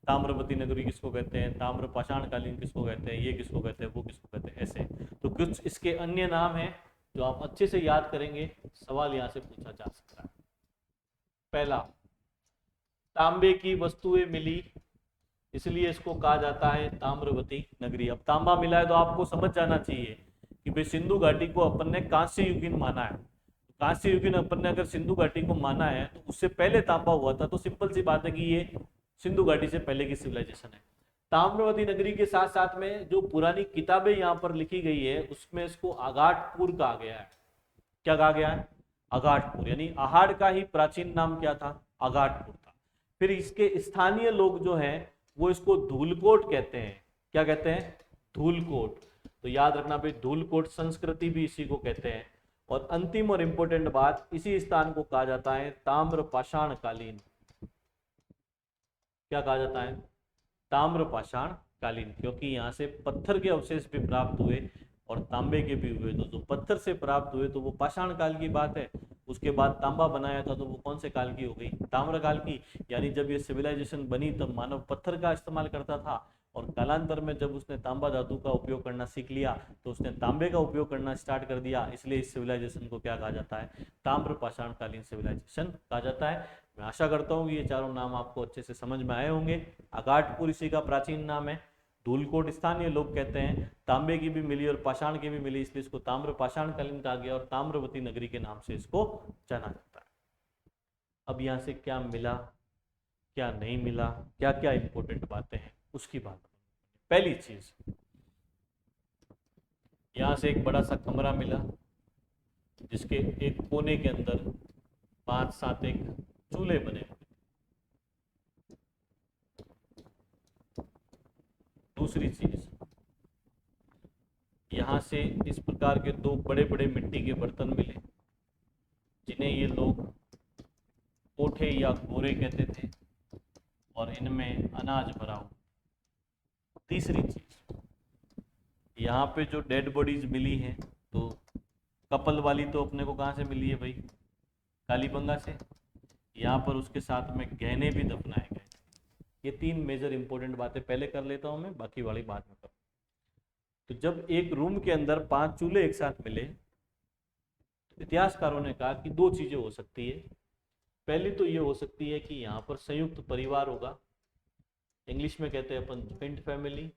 ताम्रवती नगरी किसको कहते हैं, ताम्र पाषाणकालीन किसको कहते हैं, ये किसको कहते हैं, वो किसको कहते हैं, ऐसे। तो कुछ इसके अन्य नाम हैं जो आप अच्छे से याद करेंगे, सवाल यहाँ से पूछा जा सकता है। पहला, तांबे की वस्तुएं मिली, इसलिए इसको कहा जाता है ताम्रवती नगरी। अब तांबा मिला है तो आपको समझ जाना चाहिए कि भाई सिंधु घाटी को अपन ने कांस्य युगीन माना है। कांस्य युगीन अपन ने अगर सिंधु घाटी को माना है तो उससे पहले तांबा हुआ था, तो सिंपल सी बात है कि ये सिंधु घाटी से पहले की सिविलाइजेशन है। ताम्रवती नगरी के साथ साथ में जो पुरानी किताबें यहाँ पर लिखी गई है उसमें इसको आगाटपुर कहा गया है। क्या कहा गया है, आगाटपुर, यानी आहट का ही प्राचीन नाम क्या था, आगाटपुर था। फिर इसके स्थानीय लोग जो हैं वो इसको धूलकोट कहते हैं। क्या कहते हैं, धूलकोट। तो याद रखना भाई, धूलकोट संस्कृति भी इसी को कहते हैं। और अंतिम और इंपॉर्टेंट बात, इसी स्थान को कहा जाता है ताम्र पाषाण कालीन। क्या कहा जाता है, ताम्र पाषाण कालीन, क्योंकि यहाँ से पत्थर के अवशेष भी प्राप्त हुए और तांबे के भी हुए। तो जो पत्थर से प्राप्त हुए तो वो पाषाण काल की बात है, उसके बाद तांबा बनाया था तो वो कौन से काल की हो गई, ताम्र काल की। यानी जब ये सिविलाइजेशन बनी तब मानव पत्थर का इस्तेमाल करता था और कालांतर में जब उसने तांबा धातु का उपयोग करना सीख लिया तो उसने तांबे का उपयोग करना स्टार्ट कर दिया। इसलिए इस सिविलाइजेशन को क्या कहा जाता है, ताम्र पाषाण कालीन सिविलाइजेशन कहा जाता है। मैं आशा करता हूँ कि ये चारों नाम आपको अच्छे से समझ में आए होंगे। आगाटपुर इसी का प्राचीन नाम है, धूलकोट स्थानीय लोग कहते हैं, तांबे की भी मिली और पाषाण की भी मिली, इसलिए इसको ताम्र पाषाण कालीन कहा गया और ताम्रवती नगरी के नाम से इसको जाना जाता है। अब यहाँ से क्या मिला, क्या नहीं मिला, क्या क्या इंपॉर्टेंट बातें हैं उसकी बात। पहली चीज, यहां से एक बड़ा सा कमरा मिला जिसके एक कोने के अंदर 5-7 एक चूल्हे बने हुए। दूसरी चीज, यहां से इस प्रकार के 2 बड़े बड़े मिट्टी के बर्तन मिले जिन्हें ये लोग कोठे या गोरे कहते थे और इनमें अनाज भरा हुआ। तीसरी चीज, यहाँ पे जो डेड बॉडीज मिली हैं तो कपल वाली तो अपने को कहाँ से मिली है भाई, कालीबंगा से। यहाँ पर उसके साथ में गहने भी दफनाए गए। ये 3 मेजर इंपॉर्टेंट बातें पहले कर लेता हूँ मैं, बाकी वाली बाद में करूँ। तो जब एक रूम के अंदर 5 चूल्हे एक साथ मिले तो इतिहासकारों ने कहा कि 2 चीजें हो सकती है। पहली तो ये हो सकती है कि यहाँ पर संयुक्त परिवार होगा, इंग्लिश में कहते हैं अपन जॉइंट फैमिली।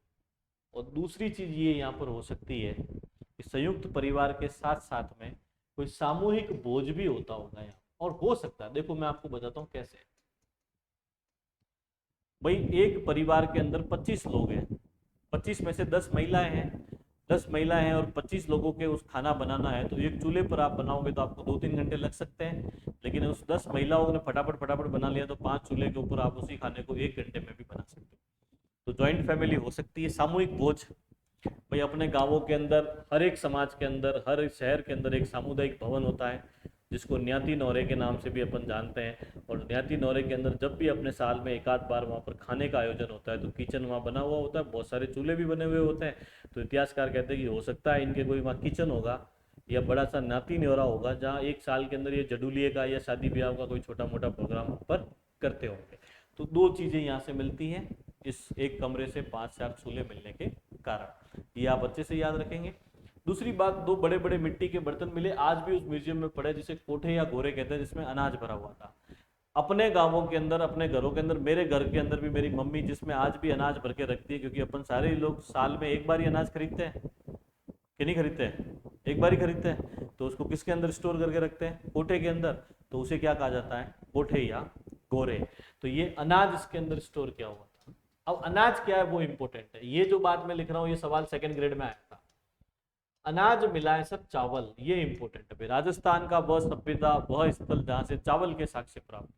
और दूसरी चीज ये यहाँ पर हो सकती है कि संयुक्त परिवार के साथ साथ में कोई सामूहिक भोज भी होता होगा यहाँ। और हो सकता है, देखो मैं आपको बताता हूँ कैसे। भाई एक परिवार के अंदर 25 लोग हैं, 25 में से 10 महिलाएं हैं, 10 महिलाएं हैं और 25 लोगों के उस खाना बनाना है तो एक चूल्हे पर आप बनाओगे तो आपको 2-3 घंटे लग सकते हैं। लेकिन उस 10 महिलाओं ने फटाफट फटाफट बना लिया तो 5 चूल्हे के ऊपर आप उसी खाने को 1 घंटे में भी बना सकते हो। तो जॉइंट फैमिली हो सकती है। सामूहिक भोज, भाई अपने गांवों के अंदर, हर एक समाज के अंदर, हर एक शहर के अंदर एक सामुदायिक भवन होता है जिसको न्याती नौरे के नाम से भी अपन जानते हैं। और न्याती नौरे के अंदर जब भी अपने साल में एक आध बार वहाँ पर खाने का आयोजन होता है तो किचन वहाँ बना हुआ होता है, बहुत सारे चूल्हे भी बने हुए होते हैं। तो इतिहासकार कहते हैं कि हो सकता है इनके कोई वहाँ किचन होगा या बड़ा सा न्याती न्योरा होगा जहाँ एक साल के अंदर ये जडूलिए का या शादी ब्याह का कोई छोटा मोटा प्रोग्राम पर करते होंगे। तो 2 चीज़ें यहाँ से मिलती हैं इस एक कमरे से 5-4 चूल्हे मिलने के कारण, ये आप अच्छे से याद रखेंगे। दूसरी बात, 2 बड़े बड़े मिट्टी के बर्तन मिले, आज भी उस म्यूजियम में पड़े, जिसे कोठे या गोरे कहते हैं, जिसमें अनाज भरा हुआ था। अपने गांवों के अंदर, अपने घरों के अंदर, मेरे घर के अंदर भी मेरी मम्मी जिसमें आज भी अनाज भर के रखती है, क्योंकि अपन सारे लोग साल में एक बार ही अनाज खरीदते हैं कि नहीं खरीदते हैं, एक बार ही खरीदते हैं। तो उसको किसके अंदर स्टोर करके रखते हैं, कोठे के अंदर। तो उसे क्या कहा जाता है, कोठे या गोरे। तो ये अनाज इसके अंदर स्टोर किया हुआ था। अब अनाज क्या है वो इंपॉर्टेंट है। ये जो बात मैं लिख रहा हूँ ये सवाल 2nd ग्रेड में आया था। अनाज मिला है सब चावल, ये इंपॉर्टेंट है। राजस्थान का वह सभ्यता, वह स्थल जहां से चावल के साक्ष्य प्राप्त,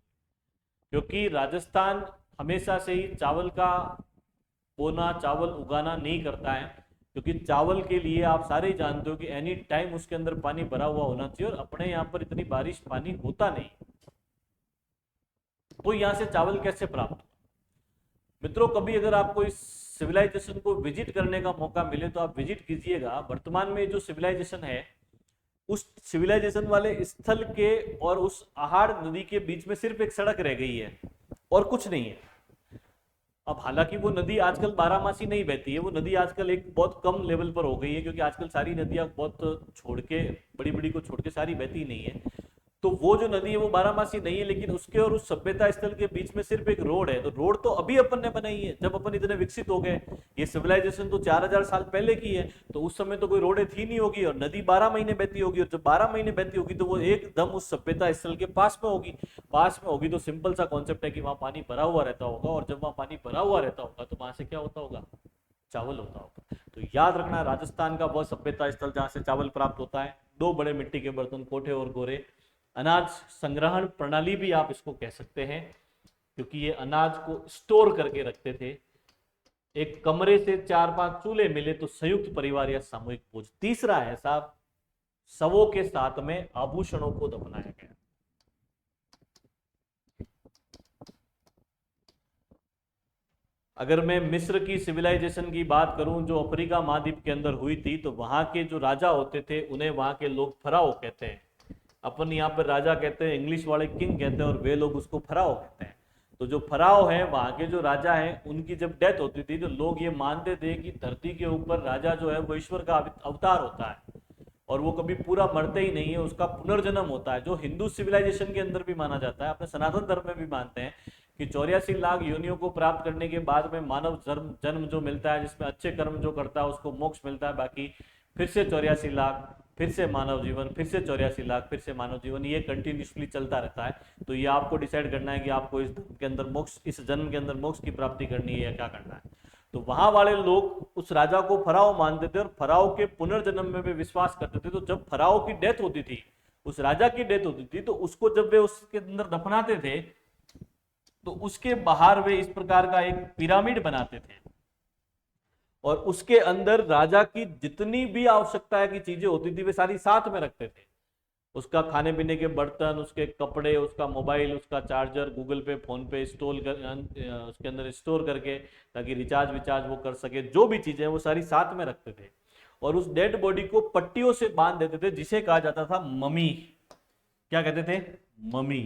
क्योंकि राजस्थान हमेशा से ही चावल का बोना, चावल उगाना नहीं करता है, क्योंकि चावल के लिए आप सारे ही जानते हो कि एनी टाइम उसके अंदर पानी भरा हुआ होना चाहिए, और अपने यहाँ पर इतनी बारिश पानी होता नहीं। तो यहाँ से चावल कैसे प्राप्त हो? मित्रों, कभी अगर आपको इस सिविलाइजेशन को विजिट करने का मौका मिले तो आप विजिट कीजिएगा। वर्तमान में जो सिविलाइजेशन है, उस सिविलाइजेशन वाले स्थल के और उस आहाड़ नदी के बीच में सिर्फ एक सड़क रह गई है और कुछ नहीं है। अब हालांकि वो नदी आजकल बारहमासी नहीं बहती है, वो नदी आजकल एक बहुत कम लेवल पर हो गई है, क्योंकि आजकल सारी नदियां बहुत छोड़ के, बड़ी बड़ी को छोड़ के सारी बहती नहीं है। तो वो जो नदी है वो बारहमासी नहीं है, लेकिन उसके और उस सभ्यता स्थल के बीच में सिर्फ एक रोड है। तो रोड तो अभी अपन ने बनाई है, जब अपन इतने विकसित हो गए। ये सिविलाइजेशन तो 4000 साल पहले की है, तो उस समय तो कोई रोडें थी नहीं होगी, और नदी 12 महीने बहती होगी, और जब 12 महीने बहती होगी तो वो एकदम उस सभ्यता स्थल के पास में होगी। पास में होगी तो सिंपल सा कॉन्सेप्ट है कि वहां पानी भरा हुआ रहता होगा, और जब वहां पानी भरा हुआ रहता होगा तो वहां से क्या होता होगा? चावल होता होगा। तो याद रखना, राजस्थान का वह सभ्यता स्थल जहां से चावल प्राप्त होता है। 2 बड़े मिट्टी के बर्तन, कोठे और गोरे। अनाज संग्रहण प्रणाली भी आप इसको कह सकते हैं, क्योंकि ये अनाज को स्टोर करके रखते थे। एक कमरे से 4-5 चूल्हे मिले तो संयुक्त परिवार या सामूहिक भोज। तीसरा है साहब, शवों के साथ में आभूषणों को दफनाया गया। अगर मैं मिस्र की सिविलाइजेशन की बात करूं, जो अफ्रीका महाद्वीप के अंदर हुई थी, तो वहां के जो राजा होते थे उन्हें वहां के लोग फराओ कहते हैं। अपन यहाँ पर राजा कहते हैं, इंग्लिश वाले किंग कहते हैं, और वे लोग उसको फराओ कहते हैं। तो जो फराओ है, वहां के जो राजा हैं, उनकी जब डेथ होती थी तो लोग ये मानते थे कि धरती के ऊपर राजा जो है वो ईश्वर का अवतार होता है, और वो कभी पूरा मरते ही नहीं है, उसका पुनर्जन्म होता है, जो हिंदू सिविलाइजेशन के अंदर भी माना जाता है। अपने सनातन धर्म में भी मानते हैं कि 84 लाख योनियों को प्राप्त करने के बाद में मानव जन्म जो मिलता है, जिसमें अच्छे कर्म जो करता है उसको मोक्ष मिलता है, बाकी फिर से 84 लाख, फिर से मानव जीवन, फिर से 84 लाख, फिर से मानव जीवन, ये कंटिन्यूसली चलता रहता है। तो ये आपको डिसाइड करना है कि आपको इस धर्म के अंदर मोक्ष, इस जन्म के अंदर मोक्ष की प्राप्ति करनी है या क्या करना है। तो वहां वाले लोग उस राजा को फराओ मानते थे, और फराओ के पुनर्जन्म में भी विश्वास करते थे। तो जब फराओ की डेथ होती थी, उस राजा की डेथ होती थी, तो उसको जब वे उसके अंदर दफनाते थे तो उसके बाहर वे इस प्रकार का एक पिरामिड बनाते थे, और उसके अंदर राजा की जितनी भी आवश्यकता की चीजें होती थी वे सारी साथ में रखते थे। उसका खाने पीने के बर्तन, उसके कपड़े, उसका मोबाइल, उसका चार्जर, गूगल पे, फोन पे उसके अंदर स्टोर करके, ताकि रिचार्ज विचार्ज वो कर सके। जो भी चीजें वो सारी साथ में रखते थे, और उस डेड बॉडी को पट्टियों से बांध देते थे, जिसे कहा जाता था मम्मी। क्या कहते थे? मम्मी।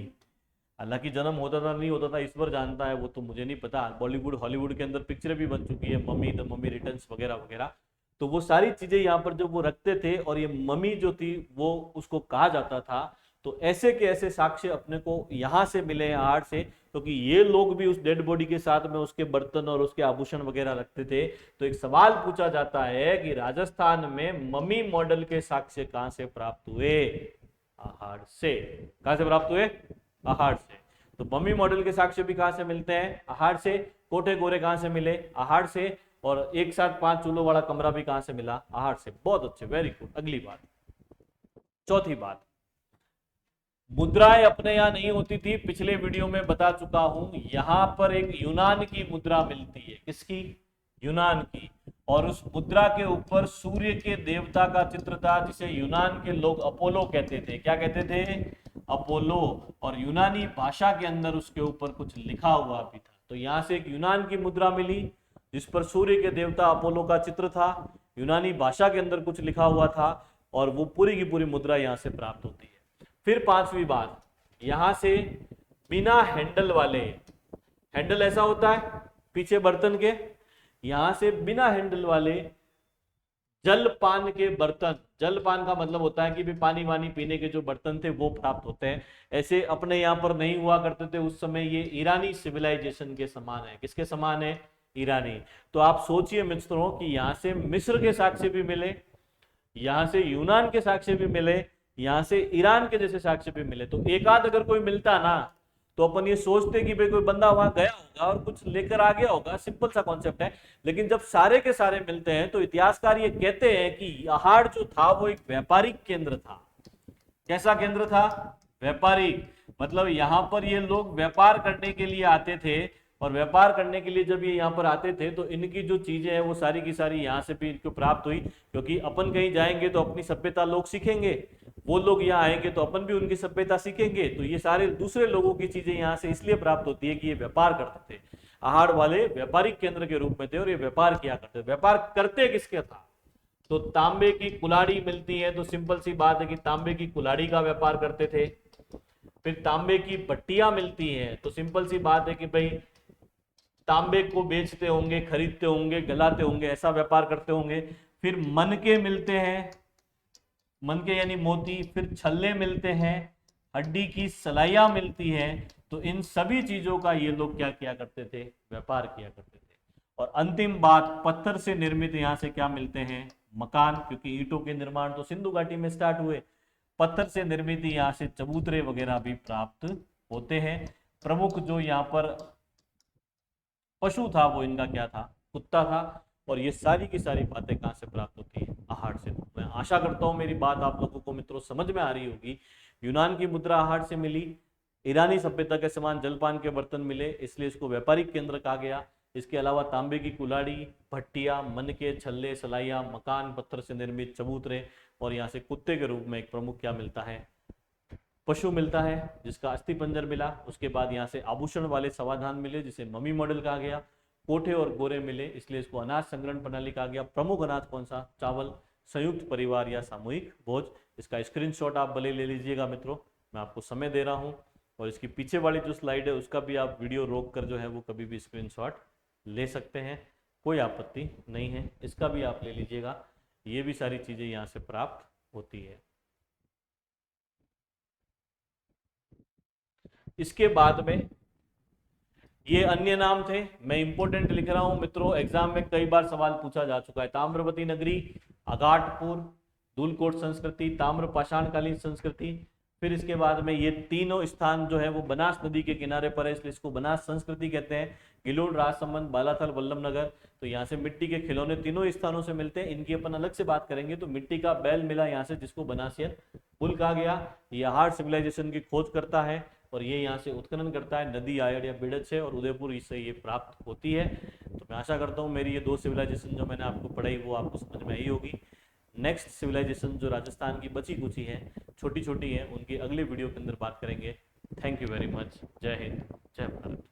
हालांकि जन्म होता था नहीं होता था ईश्वर जानता है, वो तो मुझे नहीं पता। बॉलीवुड हॉलीवुड के अंदर पिक्चरें भी बन चुकी है, मम्मी, द मम्मी रिटर्न्स वगैरह वगैरह। तो वो सारी चीजें यहाँ पर जब वो रखते थे, और ये मम्मी जो थी वो उसको कहा जाता था। तो ऐसे के ऐसे साक्ष्य अपने को यहाँ से मिले हैं, आहाड़ से, क्योंकि ये लोग भी उस डेड बॉडी के साथ में उसके बर्तन और उसके आभूषण वगैरह रखते थे। तो एक सवाल पूछा जाता है कि राजस्थान में मम्मी मॉडल के साक्ष्य कहां से प्राप्त हुए? आहाड़ से। कहां से प्राप्त हुए? आहाड़ से। तो मम्मी मॉडल के साक्ष्य भी कहां से मिलते हैं? आहाड़ से। कोठे गोरे कहां से मिले? आहाड़ से। और एक साथ 5 चूल्हों वाला कमरा भी कहां से मिला? आहाड़ से। बहुत अच्छे, वेरी गुड। अगली बात, चौथी बात, मुद्राएं अपने यहां नहीं होती थी, पिछले वीडियो में बता चुका हूं। यहां पर एक यूनान की मुद्रा मिलती है। किसकी? यूनान की। और उस मुद्रा के ऊपर सूर्य के देवता का चित्र था, जिसे यूनान के लोग अपोलो कहते थे। क्या कहते थे? अपोलो। और यूनानी भाषा के अंदर उसके ऊपर कुछ लिखा हुआ भी था। तो यहां से एक यूनान की मुद्रा मिली, जिस पर सूर्य के देवता अपोलो का चित्र था, यूनानी भाषा के अंदर कुछ लिखा हुआ था, और वो पूरी की पूरी मुद्रा यहां से प्राप्त होती है। फिर पांचवी बात, यहां से बिना हैंडल वाले, हैंडल ऐसा होता है पीछे बर्तन के, यहां से बिना हैंडल वाले जलपान के बर्तन, जलपान का मतलब होता है कि भी पानी वानी पीने के जो बर्तन थे वो प्राप्त होते हैं। ऐसे अपने यहाँ पर नहीं हुआ करते थे उस समय। ये ईरानी सिविलाइजेशन के समान है। किसके समान है? ईरानी। तो आप सोचिए मित्रों कि यहां से मिस्र के साक्ष्य भी मिले, यहां से यूनान के साक्ष्य भी मिले, यहां से ईरान के जैसे साक्ष्य भी मिले। तो एक आध अगर कोई मिलता ना, तो अपन ये सोचते कि भाई कोई बंदा वहां गया होगा और कुछ लेकर आ गया होगा, सिंपल सा कॉन्सेप्ट है। लेकिन जब सारे के सारे मिलते हैं तो इतिहासकार ये कहते हैं कि आहाड़ जो था वो एक व्यापारिक केंद्र था। कैसा केंद्र था? व्यापारिक। मतलब यहां पर ये लोग व्यापार करने के लिए आते थे, और व्यापार करने के लिए जब ये यहाँ पर आते थे तो इनकी जो चीजें हैं वो सारी की सारी यहाँ से भी इनको प्राप्त हुई, क्योंकि अपन कहीं जाएंगे तो अपनी सभ्यता लोग सीखेंगे, वो लोग यहाँ आएंगे तो अपन भी उनकी सभ्यता सीखेंगे। तो ये सारे दूसरे लोगों की चीजें यहाँ से इसलिए प्राप्त होती है कि ये व्यापार करते थे, आहड़ वाले व्यापारिक केंद्र के रूप में थे और ये व्यापार किया करते थे। व्यापार करते किसके था? तो तांबे की कुल्हाड़ी मिलती है तो सिंपल सी बात है कि तांबे की कुल्हाड़ी का व्यापार करते थे। फिर तांबे की भट्टियां मिलती हैं तो सिंपल सी बात है कि भाई तांबे को बेचते होंगे, खरीदते होंगे, गलाते होंगे, ऐसा व्यापार करते होंगे। फिर मनके मिलते हैं, मनके यानी मोती, फिर छल्ले मिलते हैं, हड्डी की सलाइयां मिलती हैं। तो इन सभी चीजों का ये लोग क्या किया करते थे? व्यापार किया करते थे। और अंतिम बात, पत्थर से निर्मित यहाँ से क्या मिलते हैं? मकान, क्योंकि ईंटों के निर्माण तो सिंधु घाटी में स्टार्ट हुए। पत्थर से निर्मित यहाँ से चबूतरे वगैरह भी प्राप्त होते हैं। प्रमुख जो यहाँ पर पशु था वो इनका क्या था? कुत्ता था। और ये सारी की सारी बातें कहाँ से प्राप्त होती है? आहड़ से। मैं आशा करता हूँ मेरी बात आप लोगों को मित्रों समझ में आ रही होगी। यूनान की मुद्रा आहड़ से मिली, ईरानी सभ्यता के समान जलपान के बर्तन मिले, इसलिए इसको व्यापारिक केंद्र कहा गया। इसके अलावा तांबे की कुल्हाड़ी, भट्टियां, मनके, छल्ले, सलाइयां, मकान, पत्थर से निर्मित चबूतरे, और यहाँ से कुत्ते के रूप में एक प्रमुख क्या मिलता है? पशु मिलता है जिसका अस्थि पंजर मिला। उसके बाद यहाँ से आभूषण वाले समाधान मिले जिसे मम्मी मॉडल कहा गया। कोठे और गोरे मिले, इसलिए इसको अनाज संग्रहण प्रणाली कहा गया। प्रमुख अनाज कौन सा? चावल। संयुक्त परिवार या सामूहिक भोज। इसका स्क्रीनशॉट आप भले ले लीजिएगा मित्रों, मैं आपको समय दे रहा हूँ। और इसकी पीछे वाली जो स्लाइड है उसका भी आप वीडियो रोक कर जो है वो कभी भी स्क्रीनशॉट ले सकते हैं, कोई आपत्ति नहीं है। इसका भी आप ले लीजिएगा। ये भी सारी चीजें यहाँ से प्राप्त होती है। इसके बाद में ये अन्य नाम थे, मैं इंपोर्टेंट लिख रहा हूं मित्रों, एग्जाम में कई बार सवाल पूछा जा चुका है। ताम्रवती नगरी, अगाटपुर, धूलकोट संस्कृति, ताम्र पाषाणकालीन संस्कृति। फिर इसके बाद में ये तीनों स्थान जो है वो बनास नदी के किनारे पर है, इसलिए इसको बनास संस्कृति कहते हैं। गिलोड, राजसमंद, बालाथल, वल्लभनगर। तो यहाँ से मिट्टी के खिलौने तीनों स्थानों से मिलते हैं। इनकी अपन अलग से बात करेंगे। तो मिट्टी का बैल मिला यहाँ से जिसको बनासियन पुल कहा गया। ये आहड़ सिविलाइजेशन की खोज करता है और ये यहाँ से उत्खनन करता है नदी आयड़ या बिड़द से, और उदयपुर इससे ये प्राप्त होती है। तो मैं आशा करता हूँ मेरी ये दो सिविलाइजेशन जो मैंने आपको पढ़ाई वो आपको समझ में आई होगी। नेक्स्ट सिविलाइजेशन जो राजस्थान की बची कुची है, छोटी छोटी है, उनकी अगले वीडियो के अंदर बात करेंगे। Thank you very much. जय हिंद, जय भारत।